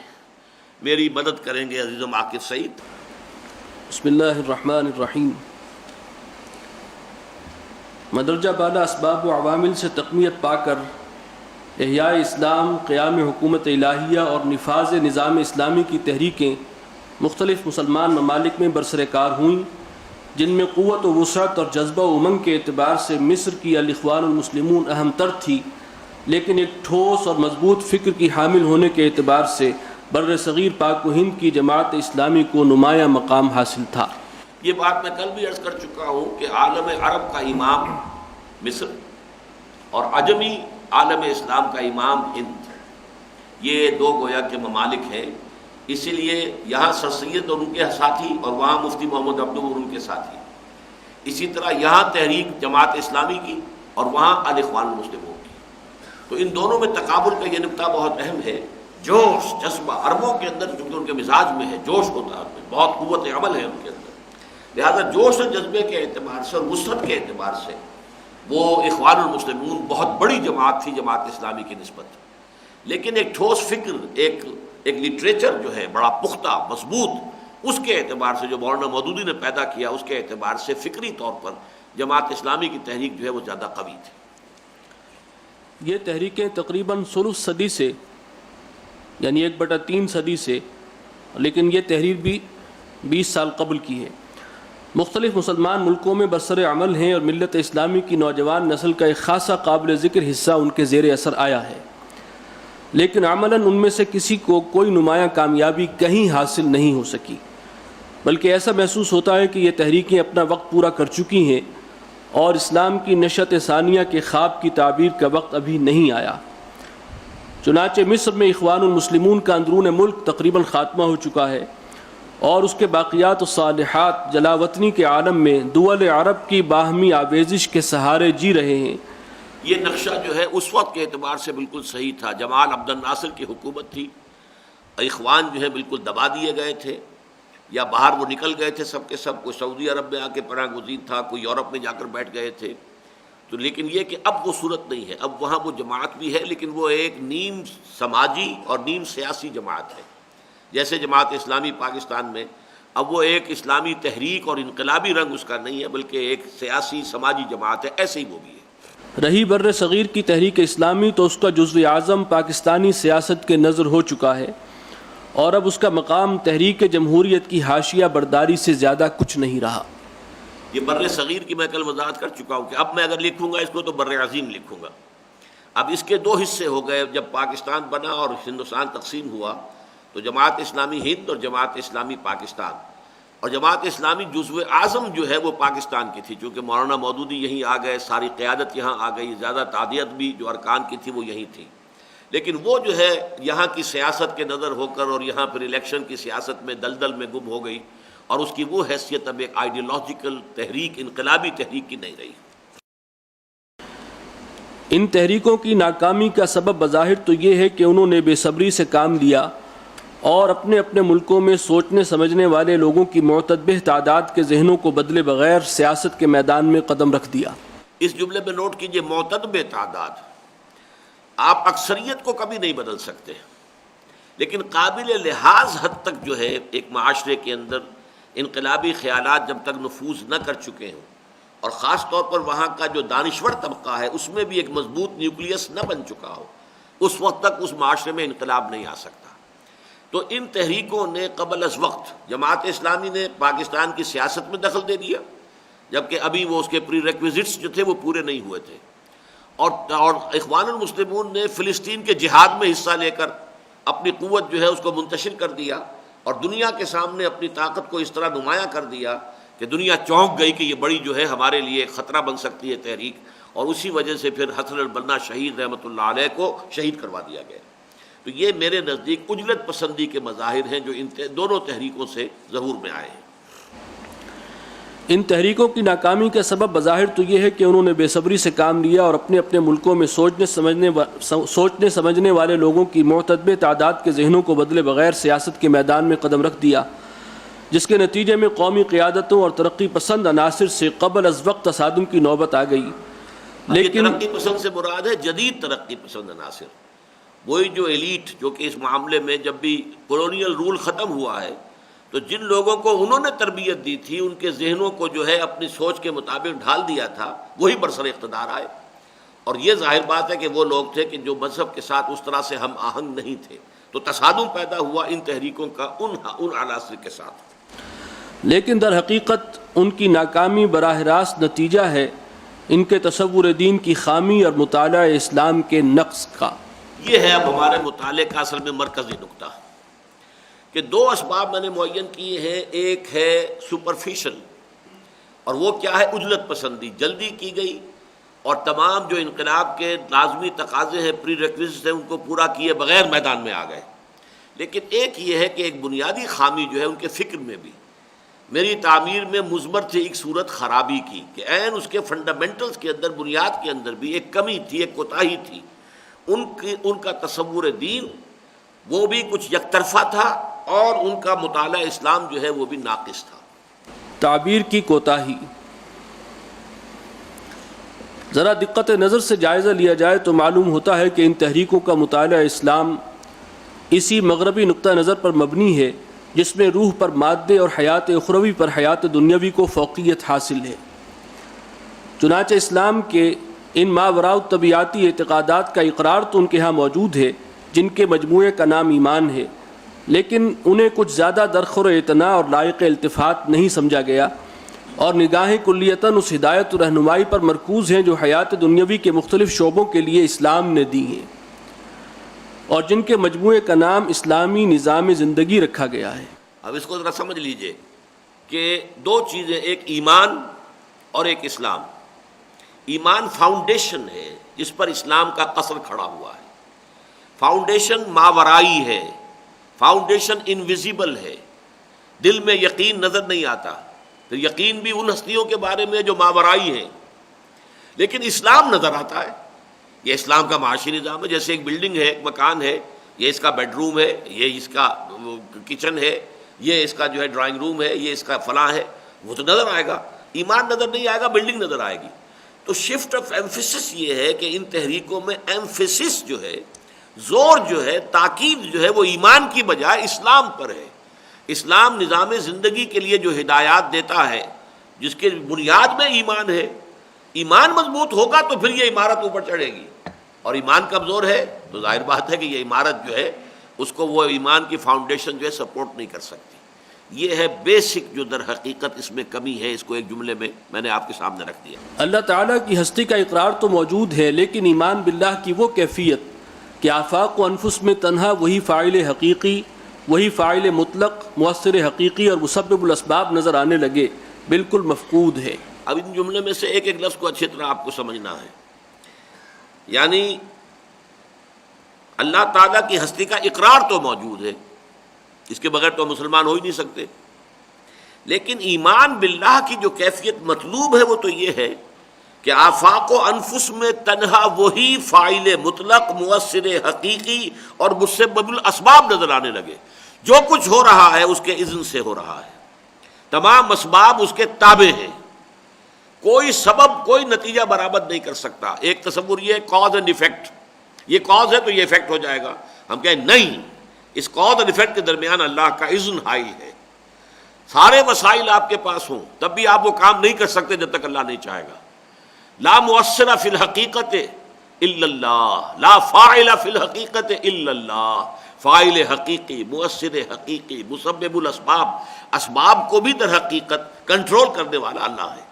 میری مدد کریں گے عزیزم عاقب سعید۔ بسم اللہ الرحمن الرحیم۔ مدرجہ بالا اسباب و عوامل سے تقویت پا کر احیاء اسلام، قیام حکومت الہیہ اور نفاذ نظام اسلامی کی تحریکیں مختلف مسلمان ممالک میں برسرکار ہوئیں، جن میں قوت و وسعت اور جذبہ و امنگ کے اعتبار سے مصر کی الاخوان المسلمون اہم تر تھی، لیکن ایک ٹھوس اور مضبوط فکر کی حامل ہونے کے اعتبار سے بر صغیر پاک و ہند کی جماعت اسلامی کو نمایاں مقام حاصل تھا۔ یہ بات میں کل بھی عرض کر چکا ہوں کہ عالم عرب کا امام مصر اور عجمی عالم اسلام کا امام ہند، یہ دو گویا کے ممالک ہیں۔ اسی لیے یہاں سر سید اور ان کے ساتھی، اور وہاں مفتی محمد عبدو اور ان کے ساتھی۔ اسی طرح یہاں تحریک جماعت اسلامی کی اور وہاں الاخوان المسلمون کی۔ تو ان دونوں میں تقابل کا یہ نقطہ بہت اہم ہے۔ جوش جذبہ عربوں کے اندر چونکہ ان کے مزاج میں ہے، جوش ہوتا ہے، ان میں بہت قوت عمل ہے ان کے اندر، لہذا جوش اور جذبے کے اعتبار سے اور وسعت کے اعتبار سے وہ اخوان المسلمون بہت بڑی جماعت تھی جماعت اسلامی کی نسبت، لیکن ایک ٹھوس فکر، ایک لٹریچر جو ہے بڑا پختہ مضبوط، اس کے اعتبار سے جو مولانا مودودی نے پیدا کیا، اس کے اعتبار سے فکری طور پر جماعت اسلامی کی تحریک جو ہے وہ زیادہ قوی تھی۔ یہ تحریکیں تقریباً ثلث صدی سے، یعنی 1/3 صدی سے، لیکن یہ تحریر بھی 20 سال قبل کی ہے، مختلف مسلمان ملکوں میں برسر عمل ہیں، اور ملت اسلامی کی نوجوان نسل کا ایک خاصا قابل ذکر حصہ ان کے زیر اثر آیا ہے، لیکن عملاً ان میں سے کسی کو کوئی نمایاں کامیابی کہیں حاصل نہیں ہو سکی، بلکہ ایسا محسوس ہوتا ہے کہ یہ تحریکیں اپنا وقت پورا کر چکی ہیں اور اسلام کی نشأت ثانیہ کے خواب کی تعبیر کا وقت ابھی نہیں آیا۔ چنانچہ مصر میں اخوان المسلمون کا اندرون ملک تقریباً خاتمہ ہو چکا ہے، اور اس کے باقیات و صالحات جلاوطنی کے عالم میں دول عرب کی باہمی آویزش کے سہارے جی رہے ہیں۔ یہ نقشہ جو ہے اس وقت کے اعتبار سے بالکل صحیح تھا۔ جمال عبد الناصر کی حکومت تھی، اخوان جو ہے بالکل دبا دیے گئے تھے یا باہر وہ نکل گئے تھے سب کے سب، کوئی سعودی عرب میں آ کے پناہ گزین تھا، کوئی یورپ میں جا کر بیٹھ گئے تھے۔ تو لیکن یہ کہ اب وہ صورت نہیں ہے، اب وہاں وہ جماعت بھی ہے، لیکن وہ ایک نیم سماجی اور نیم سیاسی جماعت ہے۔ جیسے جماعت اسلامی پاکستان میں، اب وہ ایک اسلامی تحریک اور انقلابی رنگ اس کا نہیں ہے، بلکہ ایک سیاسی سماجی جماعت ہے، ایسے ہی وہ بھی ہے۔ رہی بر صغیر کی تحریک اسلامی تو اس کا جزو اعظم پاکستانی سیاست کے نظر ہو چکا ہے، اور اب اس کا مقام تحریک جمہوریت کی حاشیہ برداری سے زیادہ کچھ نہیں رہا۔ یہ بر صغیر کی میں کل وضاحت کر چکا ہوں کہ اب میں اگر لکھوں گا اس کو تو بر عظیم لکھوں گا۔ اب اس کے 2 حصے ہو گئے، جب پاکستان بنا اور ہندوستان تقسیم ہوا تو جماعت اسلامی ہند اور جماعت اسلامی پاکستان، اور جماعت اسلامی جزو اعظم جو ہے وہ پاکستان کی تھی، چونکہ مولانا مودودی یہیں آ گئے، ساری قیادت یہاں آ گئی، زیادہ تعدیت بھی جو ارکان کی تھی وہ یہیں تھی، لیکن وہ جو ہے یہاں کی سیاست کے نظر ہو کر اور یہاں پھر الیکشن کی سیاست میں دلدل میں گم ہو گئی، اور اس کی وہ حیثیت اب ایک آئیڈیالوجیکل تحریک، انقلابی تحریک کی نہیں رہی۔ ان تحریکوں کی ناکامی کا سبب بظاہر تو یہ ہے کہ انہوں نے بے صبری سے کام لیا اور اپنے اپنے ملکوں میں سوچنے سمجھنے والے لوگوں کی معتدبہ تعداد کے ذہنوں کو بدلے بغیر سیاست کے میدان میں قدم رکھ دیا۔ اس جملے میں نوٹ کیجئے، معتدبہ تعداد۔ آپ اکثریت کو کبھی نہیں بدل سکتے، لیکن قابل لحاظ حد تک جو ہے ایک معاشرے کے اندر انقلابی خیالات جب تک نفوذ نہ کر چکے ہوں، اور خاص طور پر وہاں کا جو دانشور طبقہ ہے اس میں بھی ایک مضبوط نیوکلیس نہ بن چکا ہو، اس وقت تک اس معاشرے میں انقلاب نہیں آ سکتا۔ تو ان تحریکوں نے قبل از وقت جماعت اسلامی نے پاکستان کی سیاست میں دخل دے دیا، جبکہ ابھی وہ اس کے پری ریکویزٹس جو تھے وہ پورے نہیں ہوئے تھے، اور اخوان المسلمون نے فلسطین کے جہاد میں حصہ لے کر اپنی قوت جو ہے اس کو منتشر کر دیا، اور دنیا کے سامنے اپنی طاقت کو اس طرح نمایاں کر دیا کہ دنیا چونک گئی کہ یہ بڑی جو ہے ہمارے لیے ایک خطرہ بن سکتی ہے تحریک، اور اسی وجہ سے پھر حسن البنا شہید رحمۃ اللہ علیہ کو شہید کروا دیا گیا۔ تو یہ میرے نزدیک اجلت پسندی کے مظاہر ہیں جو ان دونوں تحریکوں سے ظہور میں آئے ہیں۔ ان تحریکوں کی ناکامی کا سبب بظاہر تو یہ ہے کہ انہوں نے بے صبری سے کام لیا اور اپنے اپنے ملکوں میں سوچنے سمجھنے والے لوگوں کی معتدل تعداد کے ذہنوں کو بدلے بغیر سیاست کے میدان میں قدم رکھ دیا، جس کے نتیجے میں قومی قیادتوں اور ترقی پسند عناصر سے قبل از وقت تصادم کی نوبت آ گئی۔ لیکن ترقی پسند سے مراد ہے جدید ترقی پسند عناصر، وہی جو ایلیٹ، جو کہ اس معاملے میں جب بھی کولونیل رول ختم ہوا ہے تو جن لوگوں کو انہوں نے تربیت دی تھی ان کے ذہنوں کو جو ہے اپنی سوچ کے مطابق ڈھال دیا تھا، وہی برسر اقتدار آئے۔ اور یہ ظاہر بات ہے کہ وہ لوگ تھے کہ جو مذہب کے ساتھ اس طرح سے ہم آہنگ نہیں تھے، تو تصادم پیدا ہوا ان تحریکوں کا ان عناصر کے ساتھ۔ لیکن در حقیقت ان کی ناکامی براہ راست نتیجہ ہے ان کے تصور دین کی خامی اور مطالعہ اسلام کے نقص کا۔ یہ ہے اب ہمارے مطالعے کا اصل میں مرکزی نقطہ کہ دو اسباب میں نے معین کیے ہیں، ایک ہے سپرفیشل اور وہ کیا ہے عجلت پسندی، جلدی کی گئی اور تمام جو انقلاب کے لازمی تقاضے ہیں، پری ریکویزٹ ہیں، ان کو پورا کیے بغیر میدان میں آ گئے۔ لیکن ایک یہ ہے کہ ایک بنیادی خامی جو ہے ان کے فکر میں بھی، میری تعمیر میں مضمر تھی ایک صورت خرابی کی کہ عین اس کے فنڈامنٹلز کے اندر، بنیاد کے اندر بھی ایک کمی تھی، ایک کوتاہی تھی۔ ان کا تصور دین وہ بھی کچھ یک طرفہ تھا اور ان کا مطالعہ اسلام جو ہے وہ بھی ناقص تھا۔ تعبیر کی کوتاہی، ذرا دقت نظر سے جائزہ لیا جائے تو معلوم ہوتا ہے کہ ان تحریکوں کا مطالعہ اسلام اسی مغربی نقطہ نظر پر مبنی ہے جس میں روح پر مادے اور حیات اخروی پر حیات دنیاوی کو فوقیت حاصل ہے۔ چنانچہ اسلام کے ان ماوراء الطبیعاتی اعتقادات کا اقرار تو ان کے ہاں موجود ہے جن کے مجموعے کا نام ایمان ہے، لیکن انہیں کچھ زیادہ درخور اعتناء اور لائق التفات نہیں سمجھا گیا، اور نگاہیں کلیتاً اس ہدایت و رہنمائی پر مرکوز ہیں جو حیات دنیاوی کے مختلف شعبوں کے لیے اسلام نے دی ہیں، اور جن کے مجموعے کا نام اسلامی نظام زندگی رکھا گیا ہے۔ اب اس کو ذرا سمجھ لیجئے کہ دو چیزیں، ایک ایمان اور ایک اسلام۔ ایمان فاؤنڈیشن ہے جس پر اسلام کا قصر کھڑا ہوا ہے، فاؤنڈیشن ماورائی ہے، فاؤنڈیشن انویزیبل ہے، دل میں یقین نظر نہیں آتا، پھر یقین بھی ان ہستیوں کے بارے میں جو ماورائی ہیں، لیکن اسلام نظر آتا ہے۔ یہ اسلام کا معاشی نظام ہے، جیسے ایک بلڈنگ ہے، ایک مکان ہے، یہ اس کا بیڈ روم ہے، یہ اس کا کچن ہے، یہ اس کا جو ہے ڈرائنگ روم ہے، یہ اس کا فلاں ہے، وہ تو نظر آئے گا۔ ایمان نظر نہیں آئے گا، بلڈنگ نظر آئے گی۔ تو شفٹ آف ایمفیسس یہ ہے کہ ان تحریکوں میں ایمفیسس جو ہے، زور جو ہے، تاکید جو ہے، وہ ایمان کی بجائے اسلام پر ہے۔ اسلام نظام زندگی کے لیے جو ہدایات دیتا ہے، جس کے بنیاد میں ایمان ہے، ایمان مضبوط ہوگا تو پھر یہ عمارت اوپر چڑھے گی، اور ایمان کمزور ہے تو ظاہر بات ہے کہ یہ عمارت جو ہے اس کو وہ ایمان کی فاؤنڈیشن جو ہے سپورٹ نہیں کر سکتی۔ یہ ہے بیسک جو در حقیقت اس میں کمی ہے، اس کو ایک جملے میں نے آپ کے سامنے رکھ دیا۔ اللہ تعالیٰ کی ہستی کا اقرار تو موجود ہے، لیکن ایمان باللہ کی وہ کیفیت کہ آفاق و انفس میں تنہا وہی فاعل حقیقی، وہی فاعل مطلق، مؤثر حقیقی اور مسبب الاسباب نظر آنے لگے، بالکل مفقود ہے۔ اب ان جملے میں سے ایک ایک لفظ کو اچھی طرح آپ کو سمجھنا ہے، یعنی اللہ تعالیٰ کی ہستی کا اقرار تو موجود ہے، اس کے بغیر تو مسلمان ہو ہی نہیں سکتے، لیکن ایمان باللہ کی جو کیفیت مطلوب ہے وہ تو یہ ہے کہ آفاق و انفس میں تنہا وہی فاعل مطلق، مؤثر حقیقی اور مسبب الاسباب نظر آنے لگے۔ جو کچھ ہو رہا ہے اس کے اذن سے ہو رہا ہے، تمام اسباب اس کے تابع ہیں، کوئی سبب کوئی نتیجہ برآمد نہیں کر سکتا۔ ایک تصور یہ کاز اینڈ ایفیکٹ، یہ کاز ہے تو یہ ایفیکٹ ہو جائے گا، ہم کہیں نہیں، اس کاز اور ایفیکٹ کے درمیان اللہ کا اذن حائل ہے۔ سارے وسائل آپ کے پاس ہوں تب بھی آپ وہ کام نہیں کر سکتے جب تک اللہ نہیں چاہے گا۔ لا مؤثر فی الحقیقت الا اللہ، لا فاعل فی الحقیقت الا اللہ۔ فاعل حقیقی، مؤثر حقیقی، مسبب الاسباب، اسباب کو بھی در حقیقت کنٹرول کرنے والا اللہ ہے۔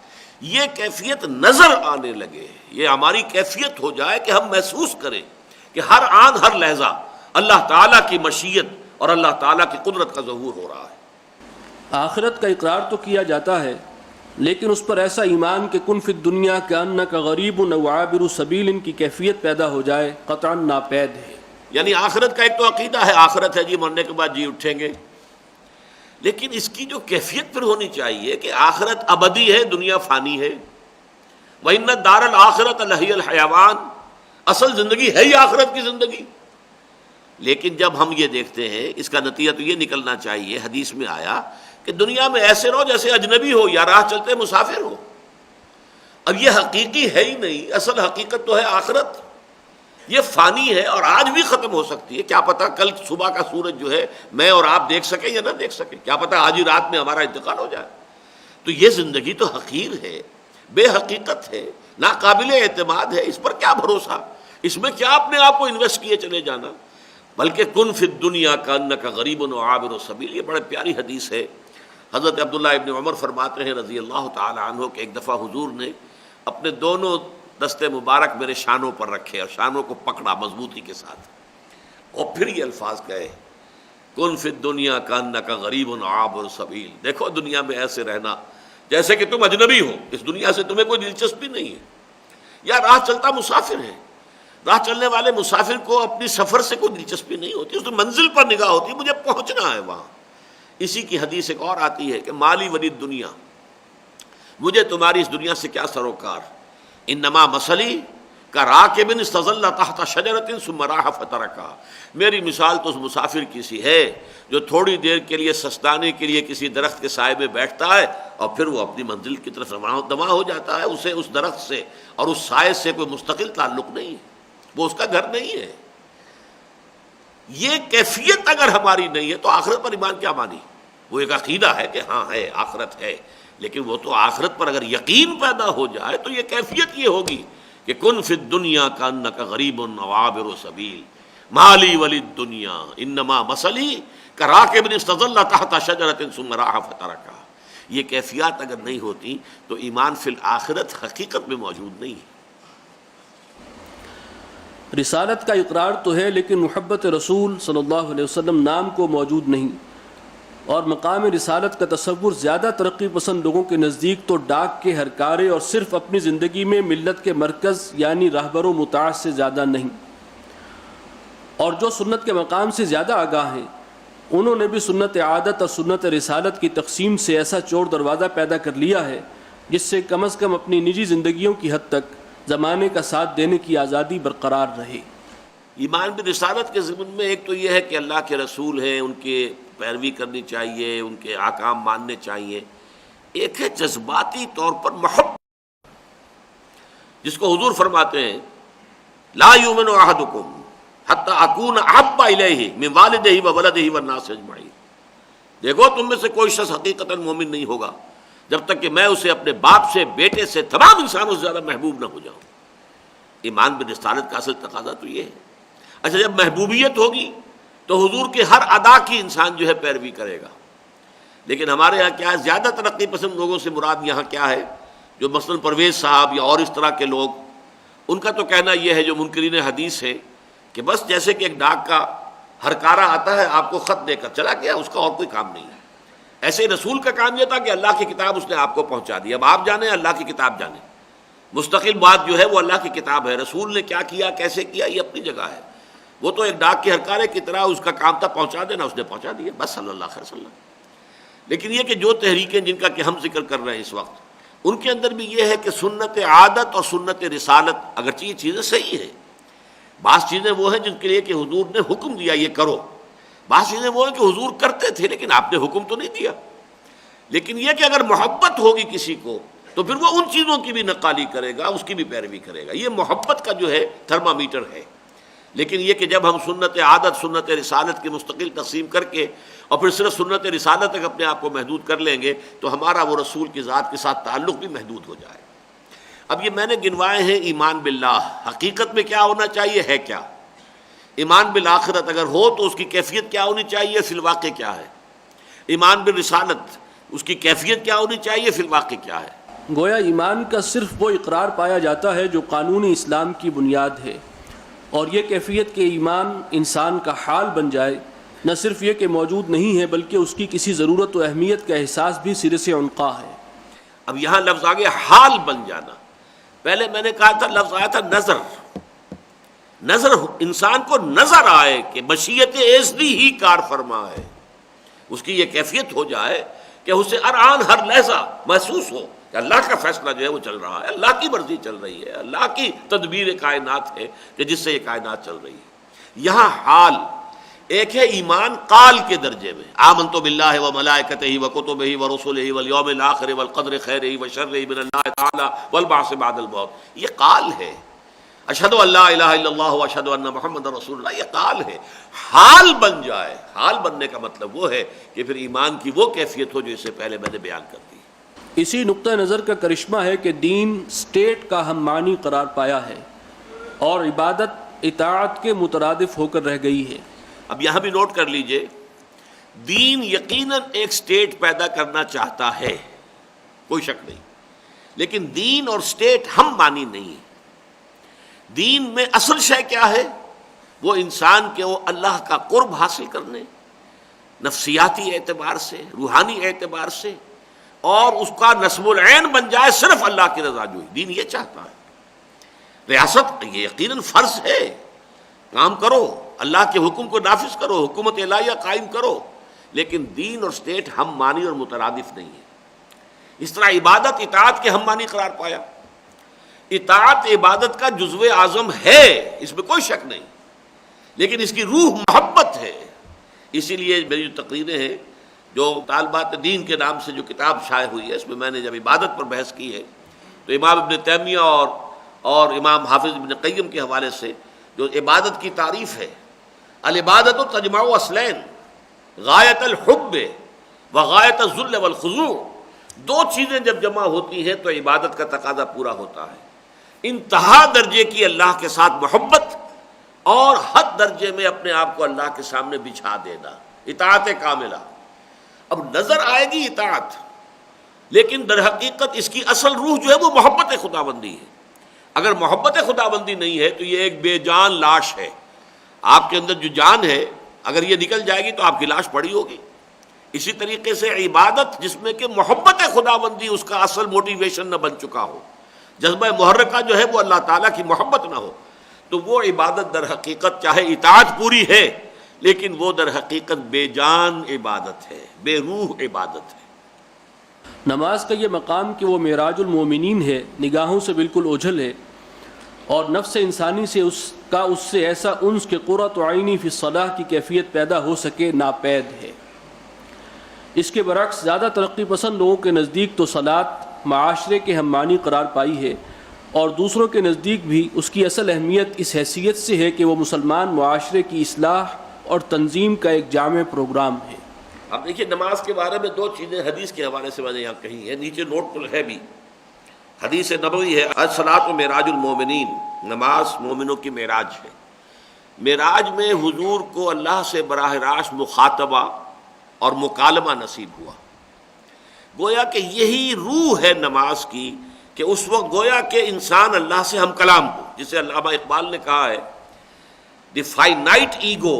یہ کیفیت نظر آنے لگے، یہ ہماری کیفیت ہو جائے کہ ہم محسوس کریں کہ ہر آن ہر لحظہ اللہ تعالیٰ کی مشیت اور اللہ تعالیٰ کی قدرت کا ظہور ہو رہا ہے۔ آخرت کا اقرار تو کیا جاتا ہے، لیکن اس پر ایسا ایمان کہ کن فی الدنیا کأنک غریب و عابر سبیل ان کی کیفیت پیدا ہو جائے قطعاً ناپید ہے۔ یعنی آخرت کا ایک تو عقیدہ ہے، آخرت ہے جی مرنے کے بعد جی اٹھیں گے، لیکن اس کی جو کیفیت پھر ہونی چاہیے کہ آخرت ابدی ہے، دنیا فانی ہے۔ وَإِنَّ الدَّارَ الْآخِرَةَ لَهِيَ الْحَيَوَانُ، اصل زندگی ہے ہی آخرت کی زندگی۔ لیکن جب ہم یہ دیکھتے ہیں، اس کا نتیجہ تو یہ نکلنا چاہیے، حدیث میں آیا کہ دنیا میں ایسے رہو جیسے اجنبی ہو یا راہ چلتے مسافر ہو۔ اب یہ حقیقی ہے ہی نہیں، اصل حقیقت تو ہے آخرت، یہ فانی ہے اور آج بھی ختم ہو سکتی ہے۔ کیا پتہ کل صبح کا سورج جو ہے میں اور آپ دیکھ سکیں یا نہ دیکھ سکیں، کیا پتہ آج ہی رات میں ہمارا انتقال ہو جائے۔ تو یہ زندگی تو حقیر ہے، بے حقیقت ہے، ناقابل اعتماد ہے، اس پر کیا بھروسہ، اس میں کیا اپنے آپ کو انویسٹ کیے چلے جانا۔ بلکہ کن فی الدنیا کانک غریب و عابر سبیل، یہ بڑے پیاری حدیث ہے۔ حضرت عبداللہ ابن عمر فرماتے ہیں رضی اللہ تعالی عنہ کہ ایک دفعہ حضور نے اپنے دونوں دستے مبارک میرے شانوں پر رکھے اور شانوں کو پکڑا مضبوطی کے ساتھ، اور پھر یہ الفاظ کہے کن فی الدنیا کانک غریب و عابر سبیل، دیکھو دنیا میں ایسے رہنا جیسے کہ تم اجنبی ہو، اس دنیا سے تمہیں کوئی دلچسپی نہیں ہے، یا راہ چلتا مسافر ہے۔ راہ چلنے والے مسافر کو اپنی سفر سے کوئی دلچسپی نہیں ہوتی، اس منزل پر نگاہ ہوتی ہے، مجھے پہنچنا ہے وہاں۔ اسی کی حدیث ایک اور آتی ہے کہ مالی ولی دنیا، مجھے تمہاری اس دنیا سے کیا سروکار، انما مثلی کراکب استظل تحت شجرۃ ثم راح فترکھا، میری مثال تو اس مسافر کی سی ہے جو تھوڑی دیر کے لیے سستانے کے لیے کسی درخت کے سائے میں بیٹھتا ہے اور پھر وہ اپنی منزل کی طرف رواں ہو جاتا ہے۔ اسے اس درخت سے اور اس سائے سے کوئی مستقل تعلق نہیں ہے، وہ اس کا گھر نہیں ہے۔ یہ کیفیت اگر ہماری نہیں ہے تو آخرت پر ایمان کیا مانی؟ وہ ایک عقیدہ ہے کہ ہاں ہے، آخرت ہے، لیکن وہ تو آخرت پر اگر یقین پیدا ہو جائے تو یہ کیفیت یہ ہوگی کہ کن فی الدنیا کانک غریب و عابر سبیل، مالی ولی الدنیا انما مثلی کراکب استظل تحت شجرۃ ثم راح فترکھا۔ یہ کیفیات اگر نہیں ہوتی تو ایمان فی الآخرت حقیقت میں موجود نہیں ہے۔ رسالت کا اقرار تو ہے لیکن محبت رسول صلی اللہ علیہ وسلم نام کو موجود نہیں، اور مقام رسالت کا تصور زیادہ ترقی پسند لوگوں کے نزدیک تو ڈاک کے ہر کارے اور صرف اپنی زندگی میں ملت کے مرکز یعنی راہبر و مطاع سے زیادہ نہیں۔ اور جو سنت کے مقام سے زیادہ آگاہ ہیں انہوں نے بھی سنت عادت اور سنت رسالت کی تقسیم سے ایسا چور دروازہ پیدا کر لیا ہے جس سے کم از کم اپنی نجی زندگیوں کی حد تک زمانے کا ساتھ دینے کی آزادی برقرار رہے۔ ایمان برسالت کے ضمن میں ایک تو یہ ہے کہ اللہ کے رسول ہیں، ان کی پیروی کرنی چاہیے، ان کے احکام ماننے چاہیے۔ ایک ہے جذباتی طور پر محبت، جس کو حضور فرماتے ہیں لا یؤمن احدکم حتی اکون احب الیہ من والدہ وولدہ والناس اجمعین، دیکھو تم میں سے کوئی شخص حقیقتاً مومن نہیں ہوگا جب تک کہ میں اسے اپنے باپ سے، بیٹے سے، تمام انسانوں سے زیادہ محبوب نہ ہو جاؤں۔ ایمان برسالت کا اصل تقاضا تو یہ ہے۔ اچھا، جب محبوبیت ہوگی تو حضور کے ہر ادا کی انسان جو ہے پیروی کرے گا، لیکن ہمارے یہاں کیا ہے، زیادہ ترقی پسند لوگوں سے مراد یہاں کیا ہے، جو مثلاً پرویز صاحب یا اور اس طرح کے لوگ، ان کا تو کہنا یہ ہے جو منکرین حدیث ہے کہ بس جیسے کہ ایک ڈاک کا ہرکارہ آتا ہے آپ کو خط دے کر چلا گیا، اس کا اور کوئی کام نہیں ہے، ایسے رسول کا کام یہ تھا کہ اللہ کی کتاب اس نے آپ کو پہنچا دی، اب آپ جانیں اللہ کی کتاب جانیں، مستقل بات جو ہے وہ اللہ کی کتاب ہے، رسول نے کیا کیا کیسے کیا یہ اپنی جگہ ہے، وہ تو ایک ڈاک کے ہرکارے کی طرح اس کا کام تھا پہنچا دینا، اس نے پہنچا دیا بس صلی اللہ علیہ وسلم۔ لیکن یہ کہ جو تحریکیں جن کا کہ ہم ذکر کر رہے ہیں اس وقت، ان کے اندر بھی یہ ہے کہ سنت عادت اور سنت رسالت اگرچہ یہ چیزیں صحیح ہیں، بعض چیزیں وہ ہیں جن کے لیے کہ حضور نے حکم دیا یہ کرو، بعض چیزیں وہ ہیں کہ حضور کرتے تھے لیکن آپ نے حکم تو نہیں دیا، لیکن یہ کہ اگر محبت ہوگی کسی کو تو پھر وہ ان چیزوں کی بھی نقالی کرے گا، اس کی بھی پیروی کرے گا، یہ محبت کا جو ہے تھرمامیٹر ہے۔ لیکن یہ کہ جب ہم سنت عادت سنت رسالت کی مستقل تقسیم کر کے اور پھر صرف سنت رسالت تک اپنے آپ کو محدود کر لیں گے تو ہمارا وہ رسول کی ذات کے ساتھ تعلق بھی محدود ہو جائے۔ اب یہ میں نے گنوائے ہیں ایمان باللہ، حقیقت میں کیا ہونا چاہیے ہے کیا، ایمان بالآخرت اگر ہو تو اس کی کیفیت کیا ہونی چاہیے، فی الواقع کیا ہے، ایمان بالرسالت اس کی کیفیت کیا ہونی چاہیے، فی الواقع کیا ہے۔ گویا ایمان کا صرف وہ اقرار پایا جاتا ہے جو قانونی اسلام کی بنیاد ہے، اور یہ کیفیت کہ ایمان انسان کا حال بن جائے، نہ صرف یہ کہ موجود نہیں ہے بلکہ اس کی کسی ضرورت و اہمیت کا احساس بھی سرے سے عنقا ہے۔ اب یہاں لفظ آگے حال بن جانا، پہلے میں نے کہا تھا لفظ آیا تھا نظر، نظر انسان کو نظر آئے کہ مشیت ایزدی ہی کار فرما ہے، اس کی یہ کیفیت ہو جائے کہ اسے ہر آن ہر لحظہ محسوس ہو کہ اللہ کا فیصلہ جو ہے وہ چل رہا ہے، اللہ کی مرضی چل رہی ہے، اللہ کی تدبیر کائنات ہے کہ جس سے یہ کائنات چل رہی ہے۔ یہاں حال ایک ہے ایمان قال کے درجے میں، آمنت باللہ و ملائکتہ و کتبہ و رسلہ والیوم الآخر والقدر خیرہ و شرہ من اللہ تعالی والبعث بعد الموت، یہ قال ہے۔ اشہد ان لا الہ الا اللہ و اشہد ان محمد رسول اللہ، یہ قال ہے۔ حال بن جائے، حال بننے کا مطلب وہ ہے کہ پھر ایمان کی وہ کیفیت ہو جو اس سے پہلے میں نے بیان کر دی۔ اسی نقطہ نظر کا کرشمہ ہے کہ دین سٹیٹ کا ہم معنی قرار پایا ہے اور عبادت اطاعت کے مترادف ہو کر رہ گئی ہے۔ اب یہاں بھی نوٹ کر لیجئے، دین یقیناً ایک سٹیٹ پیدا کرنا چاہتا ہے، کوئی شک نہیں، لیکن دین اور سٹیٹ ہم معنی نہیں ہے۔ دین میں اصل شے کیا ہے؟ وہ انسان کے وہ اللہ کا قرب حاصل کرنے، نفسیاتی اعتبار سے، روحانی اعتبار سے، اور اس کا نصب العین بن جائے صرف اللہ کی رضا جوئی۔ دین یہ چاہتا ہے۔ ریاست یہ یقیناً فرض ہے، کام کرو، اللہ کے حکم کو نافذ کرو، حکومت الہیہ قائم کرو، لیکن دین اور سٹیٹ ہم معنی اور مترادف نہیں ہے۔ اس طرح عبادت اطاعت کے ہم معنی قرار پایا۔ اطاعت عبادت کا جزو اعظم ہے، اس میں کوئی شک نہیں، لیکن اس کی روح محبت ہے۔ اسی لیے میری جو تقریریں ہیں، جو طالبات دین کے نام سے جو کتاب شائع ہوئی ہے، اس میں نے جب عبادت پر بحث کی ہے تو امام ابن تیمیہ اور امام حافظ ابن قیم کے حوالے سے جو عبادت کی تعریف ہے، العبادت تجمع اصلین غایت الحب و غایت الذل والخضوع، دو چیزیں جب جمع ہوتی ہیں تو عبادت کا تقاضا پورا ہوتا ہے۔ انتہا درجے کی اللہ کے ساتھ محبت اور حد درجے میں اپنے آپ کو اللہ کے سامنے بچھا دینا، اطاعت کاملہ۔ اب نظر آئے گی اطاعت، لیکن در حقیقت اس کی اصل روح جو ہے وہ محبت خداوندی ہے۔ اگر محبت خداوندی نہیں ہے تو یہ ایک بے جان لاش ہے۔ آپ کے اندر جو جان ہے اگر یہ نکل جائے گی تو آپ کی لاش پڑی ہوگی۔ اسی طریقے سے عبادت جس میں کہ محبت خداوندی اس کا اصل موٹیویشن نہ بن چکا ہو، جذبہ محرکہ جو ہے وہ اللہ تعالیٰ کی محبت نہ ہو، تو وہ عبادت در حقیقت چاہے اطاعت پوری ہے لیکن وہ در حقیقت بے جان عبادت ہے، بے روح عبادت ہے۔ نماز کا یہ مقام کہ وہ معراج المومنین ہے، نگاہوں سے بالکل اوجھل ہے، اور نفس انسانی سے اس سے ایسا انس کہ قرۃ عینی فی الصلاۃ کی کیفیت پیدا ہو سکے ناپید ہے۔ اس کے برعکس زیادہ ترقی پسند لوگوں کے نزدیک تو صلاۃ معاشرے کے ہم معنی قرار پائی ہے، اور دوسروں کے نزدیک بھی اس کی اصل اہمیت اس حیثیت سے ہے کہ وہ مسلمان معاشرے کی اصلاح اور تنظیم کا ایک جامع پروگرام ہے۔ اب دیکھیے، نماز کے بارے میں دو چیزیں حدیث کے حوالے سے میں نے یہاں کہی ہے، نیچے نوٹ پر ہے بھی، حدیث نبوی ہے، الصلاۃ معراج المومنین، نماز مومنوں کی معراج ہے۔ معراج میں حضور کو اللہ سے براہ راست مخاطبہ اور مکالمہ نصیب ہوا۔ گویا کہ یہی روح ہے نماز کی کہ اس وقت گویا کہ انسان اللہ سے ہم کلام ہو، جسے علامہ اقبال نے کہا ہے the finite ego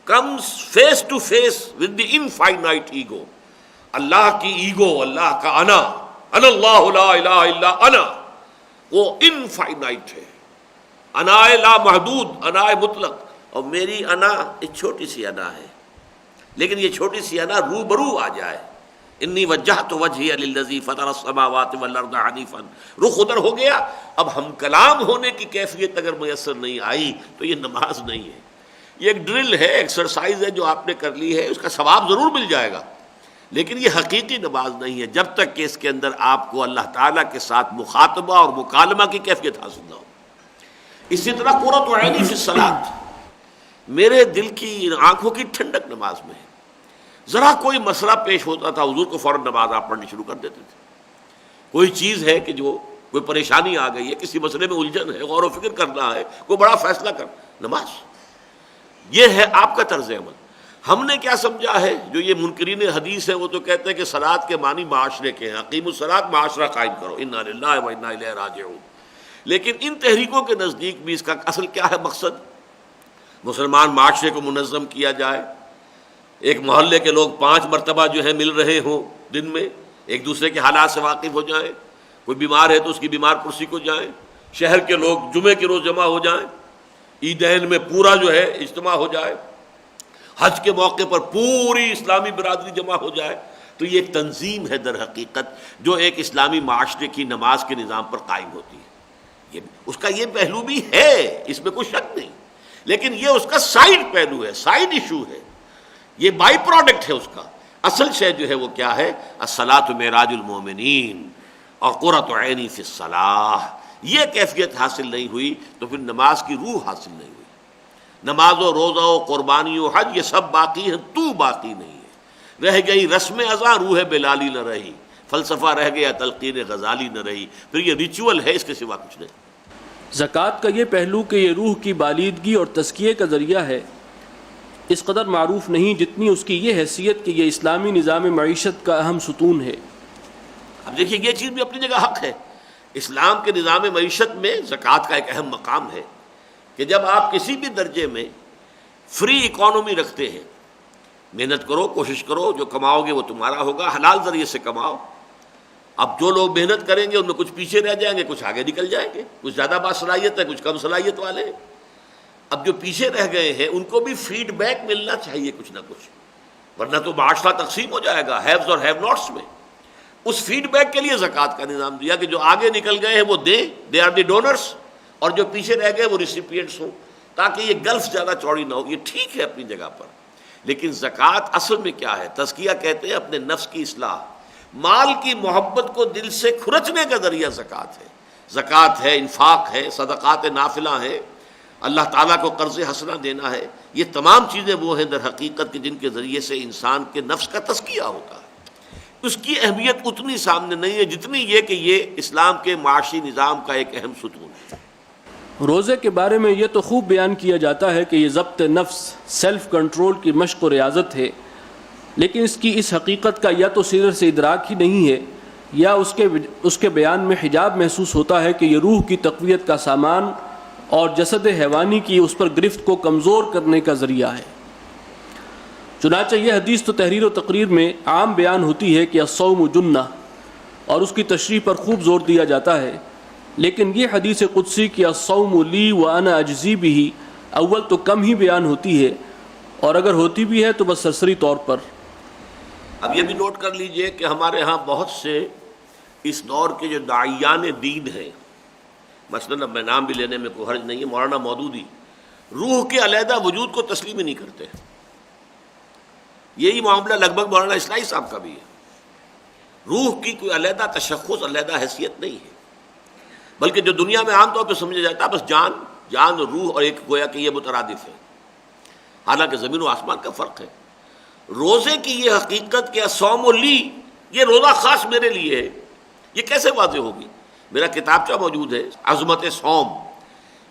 comes face to face with the infinite ego۔ Allah کی ایگو، اللہ کا انا اللہ لا الہ الا انا، وہ انفائنائٹ ہے، انا لا محدود، انا مطلق، اور میری انا ایک چھوٹی سی انا ہے، لیکن یہ چھوٹی سی انا روبرو آ جائے، انی وجہت وجہی للذی فطر السماوات والارض حنیفا، رخ ادھر ہو گیا۔ اب ہم کلام ہونے کی کیفیت اگر میسر نہیں آئی تو یہ نماز نہیں ہے، یہ ایک ڈرل ہے، ایکسرسائز ہے جو آپ نے کر لی ہے، اس کا ثواب ضرور مل جائے گا، لیکن یہ حقیقی نماز نہیں ہے جب تک کہ اس کے اندر آپ کو اللہ تعالیٰ کے ساتھ مخاطبہ اور مکالمہ کی کیفیت حاصل نہ ہو۔ اسی طرح قرۃ عینی فی الصلاۃ، میرے دل کی آنکھوں کی ٹھنڈک نماز میں ہے۔ ذرا کوئی مسئلہ پیش ہوتا تھا حضور کو فوراً نماز آپ پڑھنی شروع کر دیتے تھے۔ کوئی چیز ہے کہ جو کوئی پریشانی آ گئی ہے، کسی مسئلے میں الجھن ہے، غور و فکر کرنا ہے، کوئی بڑا فیصلہ کرنا، نماز، یہ ہے آپ کا طرز عمل۔ ہم نے کیا سمجھا ہے، جو یہ منکرین حدیث ہے وہ تو کہتے ہیں کہ صلاۃ کے معنی معاشرے کے ہیں، اقیم الصلاۃ، معاشرہ قائم کرو، انا للہ و انا الیہ راجعون، لیکن ان تحریکوں کے نزدیک بھی اس کا اصل کیا ہے مقصد؟ مسلمان معاشرے کو منظم کیا جائے، ایک محلے کے لوگ 5 مرتبہ جو ہے مل رہے ہوں دن میں، ایک دوسرے کے حالات سے واقف ہو جائیں، کوئی بیمار ہے تو اس کی بیمار پرسی کو جائیں، شہر کے لوگ جمعے کے روز جمع ہو جائیں، عیدین میں پورا جو ہے اجتماع ہو جائے، حج کے موقع پر پوری اسلامی برادری جمع ہو جائے، تو یہ ایک تنظیم ہے در حقیقت جو ایک اسلامی معاشرے کی نماز کے نظام پر قائم ہوتی ہے۔ اس کا یہ پہلو بھی ہے، اس میں کوئی شک نہیں، لیکن یہ اس کا سائیڈ پہلو ہے، سائیڈ ایشو ہے، یہ بائی پروڈکٹ ہے اس کا۔ اصل شے جو ہے وہ کیا ہے؟ الصلاۃ معراج المومنین اور قرۃ عینی فی الصلاۃ۔ یہ کیفیت حاصل نہیں ہوئی تو پھر نماز کی روح حاصل نہیں ہوئی۔ نماز و روزہ و قربانی و حج یہ سب باقی ہیں، تو باقی نہیں ہے۔ رہ گئی رسم ازاں، روح بلالی نہ رہی، فلسفہ رہ گیا، تلقین غزالی نہ رہی، پھر یہ ریچول ہے، اس کے سوا کچھ نہیں۔ زکوٰۃ کا یہ پہلو کہ یہ روح کی بالیدگی اور تزکیے کا ذریعہ ہے، اس قدر معروف نہیں جتنی اس کی یہ حیثیت کہ یہ اسلامی نظام معیشت کا اہم ستون ہے۔ اب دیکھیے یہ چیز بھی اپنی جگہ حق ہے، اسلام کے نظام معیشت میں زکوٰۃ کا ایک اہم مقام ہے کہ جب آپ کسی بھی درجے میں فری اکانومی رکھتے ہیں، محنت کرو، کوشش کرو، جو کماؤ گے وہ تمہارا ہوگا، حلال ذریعے سے کماؤ۔ اب جو لوگ محنت کریں گے ان میں کچھ پیچھے رہ جائیں گے، کچھ آگے نکل جائیں گے، کچھ زیادہ باصلاحیت ہے، کچھ کم صلاحیت والے ہیں۔ اب جو پیچھے رہ گئے ہیں ان کو بھی فیڈ بیک ملنا چاہیے کچھ نہ کچھ، ورنہ تو معاشرہ تقسیم ہو جائے گا ہیوز اور ہیو ناٹس میں۔ اس فیڈ بیک کے لیے زکوٰۃ کا نظام دیا کہ جو آگے نکل گئے ہیں وہ دیں، دے آر دی ڈونرس، اور جو پیچھے رہ گئے وہ ریسیپینٹس ہوں، تاکہ یہ گلف زیادہ چوڑی نہ ہو۔ یہ ٹھیک ہے اپنی جگہ پر، لیکن زکوٰۃ اصل میں کیا ہے؟ تزکیہ کہتے ہیں اپنے نفس کی اصلاح، مال کی محبت کو دل سے کھرچنے کا ذریعہ زکوٰۃ ہے۔ زکوٰۃ ہے، انفاق ہے، صدقات نافلہ ہے، اللہ تعالیٰ کو قرض حسنہ دینا ہے۔ یہ تمام چیزیں وہ ہیں در حقیقت کہ جن کے ذریعے سے انسان کے نفس کا تزکیہ ہوتا ہے۔ اس کی اہمیت اتنی سامنے نہیں ہے جتنی یہ کہ یہ اسلام کے معاشی نظام کا ایک اہم ستون ہے۔ روزے کے بارے میں یہ تو خوب بیان کیا جاتا ہے کہ یہ ضبط نفس، سیلف کنٹرول کی مشق و ریاضت ہے، لیکن اس کی اس حقیقت کا یا تو سر سے ادراک ہی نہیں ہے، یا اس کے بیان میں حجاب محسوس ہوتا ہے کہ یہ روح کی تقویت کا سامان اور جسد حیوانی کی اس پر گرفت کو کمزور کرنے کا ذریعہ ہے۔ چنانچہ یہ حدیث تو تحریر و تقریر میں عام بیان ہوتی ہے کہ الصوم جنہ، اور اس کی تشریح پر خوب زور دیا جاتا ہے، لیکن یہ حدیث قدسی کہ الصوم لی وانا اجزی بہ اول تو کم ہی بیان ہوتی ہے، اور اگر ہوتی بھی ہے تو بس سرسری طور پر۔ اب یہ بھی نوٹ کر لیجئے کہ ہمارے ہاں بہت سے اس دور کے جو داعیان دین ہیں، مثلاً اب میں نام بھی لینے میں کوئی حرج نہیں ہے، مولانا مودودی روح کے علیحدہ وجود کو تسلیم ہی نہیں کرتے۔ یہی معاملہ لگ بھگ مولانا اصلاحی صاحب کا بھی ہے۔ روح کی کوئی علیحدہ تشخص، علیحدہ حیثیت نہیں ہے، بلکہ جو دنیا میں عام طور پہ سمجھا جاتا ہے بس جان اور روح، اور ایک گویا کہ یہ مترادف ہے، حالانکہ زمین و آسمان کا فرق ہے۔ روزے کی یہ حقیقت کہ الصوم لی، یہ روزہ خاص میرے لیے ہے، یہ کیسے واضح ہوگی؟ میرا کتابچہ موجود ہے، عظمت صوم،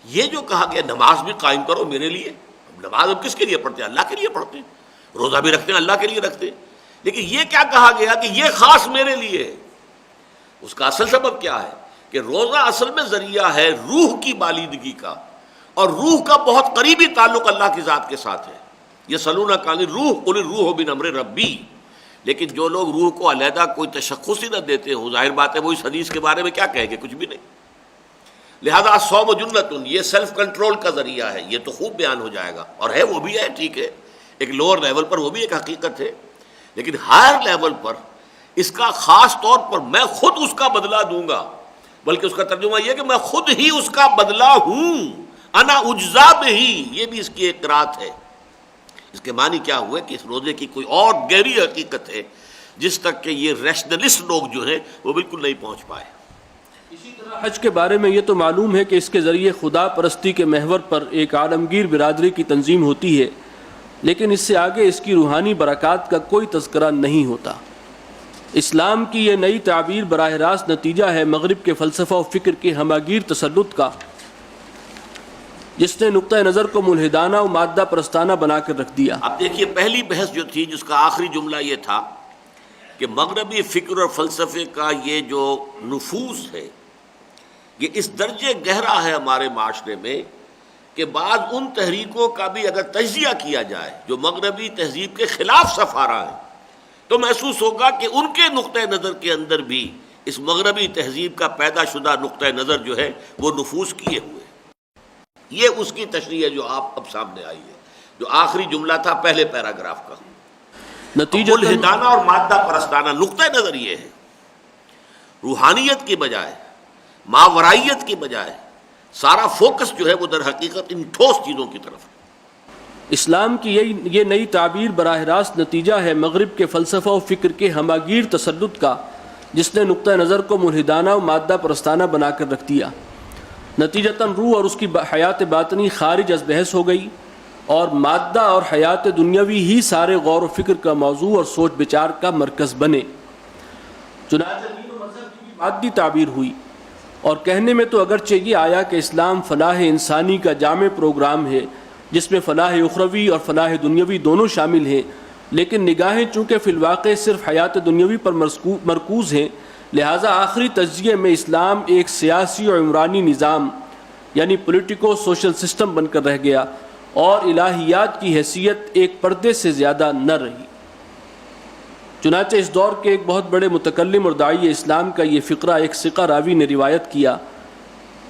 یہ جو کہا گیا نماز بھی قائم کرو میرے لیے۔ نماز ہم کس کے لیے پڑھتے ہیں؟ اللہ کے لیے پڑھتے ہیں۔ روزہ بھی رکھتے ہیں، اللہ کے لیے رکھتے ہیں، لیکن یہ کیا کہا گیا کہ یہ خاص میرے لیے ہے؟ اس کا اصل سبب کیا ہے کہ روزہ اصل میں ذریعہ ہے روح کی بالیدگی کا، اور روح کا بہت قریبی تعلق اللہ کی ذات کے ساتھ ہے۔ یسألونک عن الروح قل الروح من امر ربی، لیکن جو لوگ روح کو علیحدہ کوئی تشخص ہی نہ دیتے ہوں، ظاہر بات ہے وہ اس حدیث کے بارے میں کیا کہیں گے؟ کچھ بھی نہیں۔ لہذا الصوم جنۃ، یہ سیلف کنٹرول کا ذریعہ ہے، یہ تو خوب بیان ہو جائے گا، اور ہے وہ بھی ہے، ٹھیک ہے، ایک لوور لیول پر وہ بھی ایک حقیقت ہے، لیکن ہائر لیول پر اس کا خاص طور پر میں خود اس کا بدلہ دوں گا، بلکہ اس کا ترجمہ یہ کہ میں خود ہی اس کا بدلہ ہوں، انا اجزا بہ، یہ بھی اس کی ایک قرات ہے۔ اس کے معنی کیا ہوئے کہ اس روزے کی کوئی اور گہری حقیقت ہے جس تک کہ یہ ریشنلسٹ لوگ جو ہیں وہ بالکل نہیں پہنچ پائے۔ اسی طرح حج کے بارے میں یہ تو معلوم ہے کہ اس کے ذریعے خدا پرستی کے محور پر ایک عالمگیر برادری کی تنظیم ہوتی ہے، لیکن اس سے آگے اس کی روحانی برکات کا کوئی تذکرہ نہیں ہوتا۔ اسلام کی یہ نئی تعبیر براہ راست نتیجہ ہے مغرب کے فلسفہ و فکر کے ہماگیر تسلط کا، جس نے نقطہ نظر کو ملحدانہ و مادہ پرستانہ بنا کر رکھ دیا۔ اب دیکھیے پہلی بحث جو تھی جس کا آخری جملہ یہ تھا کہ مغربی فکر اور فلسفے کا یہ جو نفوذ ہے یہ اس درجے گہرا ہے ہمارے معاشرے میں کہ بعض ان تحریکوں کا بھی اگر تجزیہ کیا جائے جو مغربی تہذیب کے خلاف سفارہ ہیں تو محسوس ہوگا کہ ان کے نقطہ نظر کے اندر بھی اس مغربی تہذیب کا پیدا شدہ نقطہ نظر جو ہے وہ نفوذ کیے ہوئے۔ یہ اس کی تشریح ہے جو آپ اب سامنے آئی ہے، جو آخری جملہ تھا پہلے پیراگراف کا۔ نتیجہ ملحدانہ اور مادہ پرستانہ نقطۂ نظر یہ ہے، روحانیت کی بجائے، ماورائیت کی بجائے سارا فوکس جو ہے وہ در حقیقت ان ٹھوس چیزوں کی طرف ہے۔ اسلام کی یہ نئی تعبیر براہ راست نتیجہ ہے مغرب کے فلسفہ و فکر کے ہماگیر تسلط کا، جس نے نقطہ نظر کو ملحدانہ و مادہ پرستانہ بنا کر رکھ دیا۔ نتیجتاً روح اور اس کی حیات باطنی خارج از بحث ہو گئی، اور مادہ اور حیات دنیاوی ہی سارے غور و فکر کا موضوع اور سوچ بچار کا مرکز بنے۔ چنانچہ دین و مذہب کی مادی تعبیر ہوئی، اور کہنے میں تو اگرچہ یہ آیا کہ اسلام فلاح انسانی کا جامع پروگرام ہے جس میں فلاح اخروی اور فلاح دنیاوی دونوں شامل ہیں، لیکن نگاہیں چونکہ فی الواقع صرف حیات دنیاوی پر مرکوز ہیں، لہٰذا آخری تجزیے میں اسلام ایک سیاسی اور عمرانی نظام یعنی پولیٹیکو سوشل سسٹم بن کر رہ گیا، اور الہیات کی حیثیت ایک پردے سے زیادہ نہ رہی۔ چنانچہ اس دور کے ایک بہت بڑے متکلم اور داعی اسلام کا یہ فقرہ ایک ثقہ راوی نے روایت کیا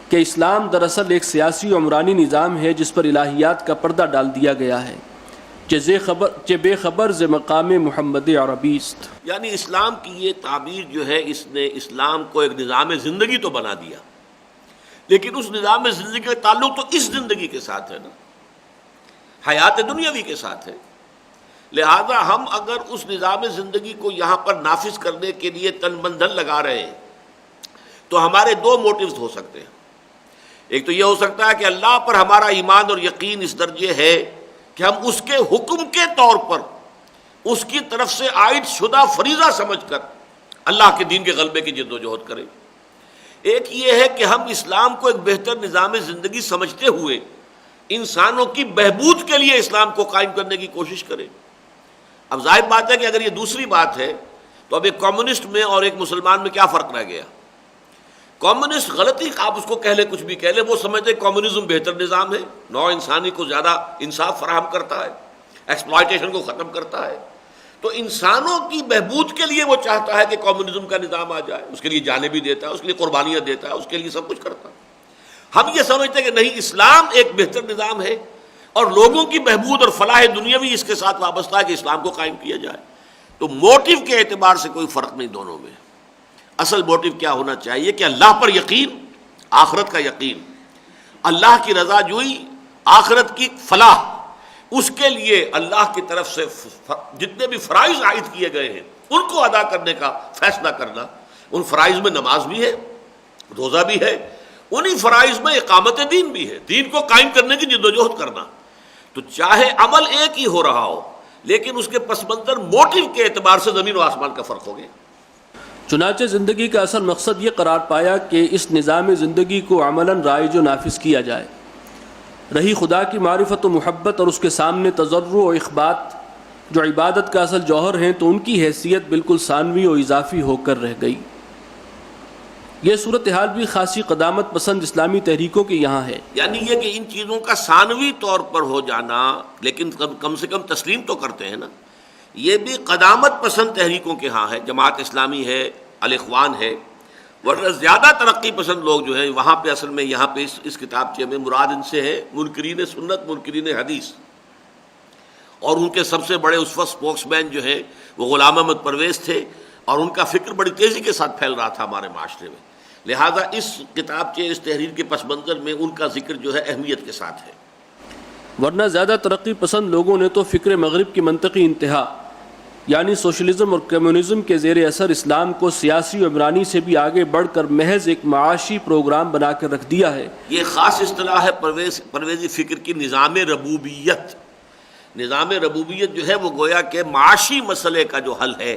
کہ اسلام دراصل ایک سیاسی و عمرانی نظام ہے جس پر الہیات کا پردہ ڈال دیا گیا ہے، چہ بے خبر ز مقام محمد عربی است۔ یعنی اسلام کی یہ تعبیر جو ہے، اس نے اسلام کو ایک نظام زندگی تو بنا دیا، لیکن اس نظام زندگی کا تعلق تو اس زندگی کے ساتھ ہے نا، حیات دنیاوی کے ساتھ ہے۔ لہذا ہم اگر اس نظام زندگی کو یہاں پر نافذ کرنے کے لیے تن من دھن لگا رہے ہیں تو ہمارے دو موٹیوز ہو سکتے ہیں۔ ایک تو یہ ہو سکتا ہے کہ اللہ پر ہمارا ایمان اور یقین اس درجے ہے کہ ہم اس کے حکم کے طور پر اس کی طرف سے عائد شدہ فریضہ سمجھ کر اللہ کے دین کے غلبے کی جد و جہد کریں۔ ایک یہ ہے کہ ہم اسلام کو ایک بہتر نظام زندگی سمجھتے ہوئے انسانوں کی بہبود کے لیے اسلام کو قائم کرنے کی کوشش کریں۔ اب ظاہر بات ہے کہ اگر یہ دوسری بات ہے تو اب ایک کمیونسٹ میں اور ایک مسلمان میں کیا فرق رہ گیا؟ کمیونسٹ غلطی، آپ اس کو کہہ لیں کچھ بھی کہہ لیں، وہ سمجھتے کمیونزم بہتر نظام ہے، نوع انسانی کو زیادہ انصاف فراہم کرتا ہے، ایکسپلائٹیشن کو ختم کرتا ہے، تو انسانوں کی بہبود کے لیے وہ چاہتا ہے کہ کمیونزم کا نظام آ جائے، اس کے لیے جانیں بھی دیتا ہے، اس کے لیے قربانیاں دیتا ہے، اس کے لیے سب کچھ کرتا ہے۔ ہم یہ سمجھتے ہیں کہ نہیں، اسلام ایک بہتر نظام ہے اور لوگوں کی بہبود اور فلاح دنیاوی اس کے ساتھ وابستہ ہے کہ اسلام کو قائم کیا جائے۔ تو موٹیو کے اعتبار سے کوئی فرق نہیں دونوں میں۔ اصل موٹیو کیا ہونا چاہیے کہ اللہ پر یقین، آخرت کا یقین، اللہ کی رضا جوئی، آخرت کی فلاح، اس کے لیے اللہ کی طرف سے جتنے بھی فرائض عائد کیے گئے ہیں ان کو ادا کرنے کا فیصلہ کرنا۔ ان فرائض میں نماز بھی ہے، روزہ بھی ہے، انہی فرائض میں اقامت دین بھی ہے، دین کو قائم کرنے کی جدوجہد کرنا۔ تو چاہے عمل ایک ہی ہو رہا ہو لیکن اس کے پس منظر موٹیو کے اعتبار سے زمین و آسمان کا فرق ہو گیا۔ چنانچہ زندگی کا اصل مقصد یہ قرار پایا کہ اس نظام زندگی کو عملاً رائج و نافذ کیا جائے۔ رہی خدا کی معرفت و محبت اور اس کے سامنے تضرع و اخبات جو عبادت کا اصل جوہر ہیں، تو ان کی حیثیت بالکل ثانوی و اضافی ہو کر رہ گئی۔ یہ صورتحال بھی خاصی قدامت پسند اسلامی تحریکوں کے یہاں ہے۔ یعنی یہ کہ ان چیزوں کا ثانوی طور پر ہو جانا، لیکن کم سے کم تسلیم تو کرتے ہیں نا، یہ بھی قدامت پسند تحریکوں کے ہاں ہے۔ جماعت اسلامی ہے، الاخوان ہے، ورنہ زیادہ ترقی پسند لوگ جو ہیں وہاں پہ اصل میں یہاں پہ اس کتابچے میں مراد ان سے ہے منکرین سنت، منکرین حدیث، اور ان کے سب سے بڑے اس وقت اسپوکس مین جو ہیں وہ غلام احمد پرویز تھے، اور ان کا فکر بڑی تیزی کے ساتھ پھیل رہا تھا ہمارے معاشرے میں۔ لہٰذا اس کتابچے، اس تحریر کے پس منظر میں ان کا ذکر جو ہے اہمیت کے ساتھ ہے۔ ورنہ زیادہ ترقی پسند لوگوں نے تو فکر مغرب کی منطقی انتہا یعنی سوشلزم اور کمیونزم کے زیر اثر اسلام کو سیاسی و عمرانی سے بھی آگے بڑھ کر محض ایک معاشی پروگرام بنا کر رکھ دیا ہے۔ یہ خاص اصطلاح ہے پرویزی فکر کی، نظام ربوبیت۔ نظام ربوبیت جو ہے وہ گویا کہ معاشی مسئلے کا جو حل ہے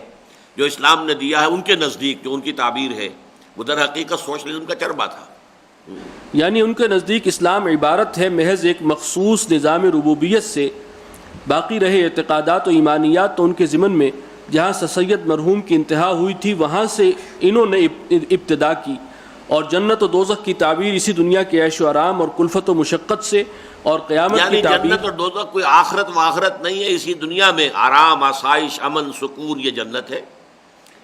جو اسلام نے دیا ہے، ان کے نزدیک جو ان کی تعبیر ہے وہ در حقیقت سوشلزم کا چربا تھا۔ یعنی ان کے نزدیک اسلام عبارت ہے محض ایک مخصوص نظام ربوبیت سے، باقی رہے اعتقادات و ایمانیات تو ان کے ضمن میں جہاں سر سید مرحوم کی انتہا ہوئی تھی وہاں سے انہوں نے ابتدا کی، اور جنت و دوزخ کی تعبیر اسی دنیا کے عیش و آرام اور کلفت و مشقت سے، اور قیامت یعنی کی تعبیر جنت اور دوزخ کوئی آخرت و آخرت نہیں ہے، اسی دنیا میں آرام، آسائش، امن، سکون یہ جنت ہے،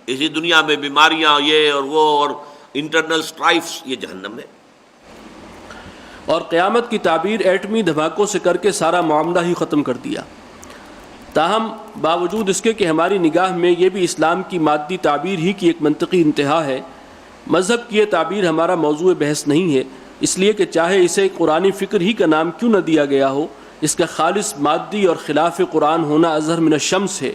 اسی دنیا میں بیماریاں یہ اور وہ اور انٹرنل سٹرائفز یہ جہنم ہے۔ اور قیامت کی تعبیر ایٹمی دھماکوں سے کر کے سارا معاملہ ہی ختم کر دیا۔ تاہم باوجود اس کے کہ ہماری نگاہ میں یہ بھی اسلام کی مادی تعبیر ہی کی ایک منطقی انتہا ہے، مذہب کی یہ تعبیر ہمارا موضوع بحث نہیں ہے، اس لیے کہ چاہے اسے قرآنی فکر ہی کا نام کیوں نہ دیا گیا ہو، اس کا خالص مادی اور خلاف قرآن ہونا اظہر من الشمس ہے،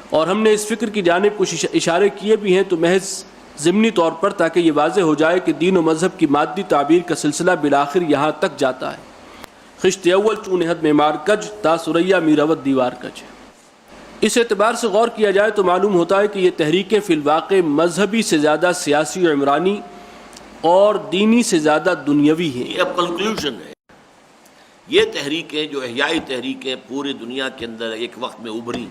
اور ہم نے اس فکر کی جانب کچھ اشارے کیے بھی ہیں تو محض ضمنی طور پر، تاکہ یہ واضح ہو جائے کہ دین و مذہب کی مادی تعبیر کا سلسلہ بالآخر یہاں تک جاتا ہے۔ خشت اول چون حد معمار کج تا سریا میراوت دیوار کج۔ اس اعتبار سے غور کیا جائے تو معلوم ہوتا ہے کہ یہ تحریکیں فی الواقع مذہبی سے زیادہ سیاسی و عمرانی اور دینی سے زیادہ دنیاوی ہیں۔ یہ اب کنکلوژن ہے۔ یہ تحریکیں جو احیائی تحریکیں پوری دنیا کے اندر ایک وقت میں ابھری،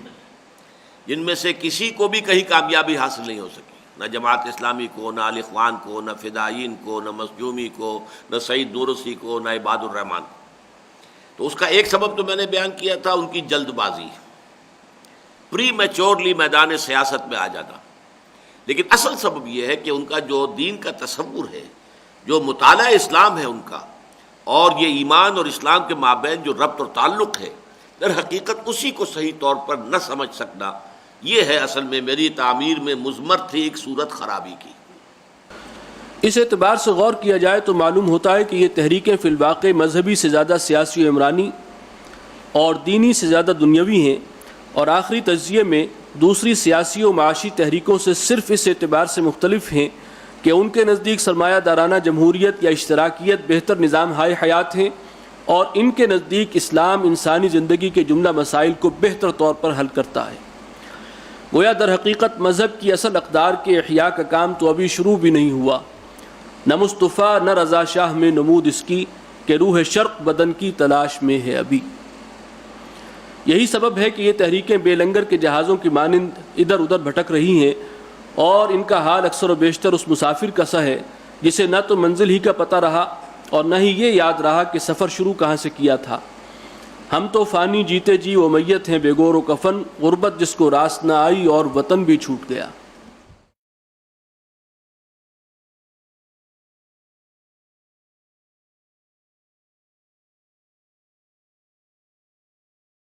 جن میں سے کسی کو بھی کہیں کامیابی حاصل نہیں ہو سکی، نہ جماعت اسلامی کو، نہ الاخوان کو، نہ فدائین کو، نہ مسجومی کو، نہ سعید نورسی کو، نہ عباد الرحمان کو۔ تو اس کا ایک سبب تو میں نے بیان کیا تھا، ان کی جلد بازی، پری میچورلی میدان سیاست میں آ جانا۔ لیکن اصل سبب یہ ہے کہ ان کا جو دین کا تصور ہے، جو مطالعہ اسلام ہے ان کا، اور یہ ایمان اور اسلام کے مابین جو ربط اور تعلق ہے، در حقیقت اسی کو صحیح طور پر نہ سمجھ سکنا، یہ ہے اصل میں میری تعمیر میں مضمر تھی ایک صورت خرابی کی۔ اس اعتبار سے غور کیا جائے تو معلوم ہوتا ہے کہ یہ تحریکیں فی الواقع مذہبی سے زیادہ سیاسی و عمرانی اور دینی سے زیادہ دنیاوی ہیں، اور آخری تجزیے میں دوسری سیاسی و معاشی تحریکوں سے صرف اس اعتبار سے مختلف ہیں کہ ان کے نزدیک سرمایہ دارانہ جمہوریت یا اشتراکیت بہتر نظام ہائے حیات ہیں، اور ان کے نزدیک اسلام انسانی زندگی کے جملہ مسائل کو بہتر طور پر حل کرتا ہے۔ گویا در حقیقت مذہب کی اصل اقدار کے احیاء کا کام تو ابھی شروع بھی نہیں ہوا، نہ مصطفیٰ نہ رضا شاہ میں نمود اس کی، کہ روح شرق بدن کی تلاش میں ہے ابھی۔ یہی سبب ہے کہ یہ تحریکیں بے لنگر کے جہازوں کی مانند ادھر ادھر بھٹک رہی ہیں، اور ان کا حال اکثر و بیشتر اس مسافر کا سا ہے جسے نہ تو منزل ہی کا پتہ رہا اور نہ ہی یہ یاد رہا کہ سفر شروع کہاں سے کیا تھا۔ ہم تو فانی جیتے جی و میت ہیں بے گور و کفن، غربت جس کو راس نہ آئی اور وطن بھی چھوٹ گیا۔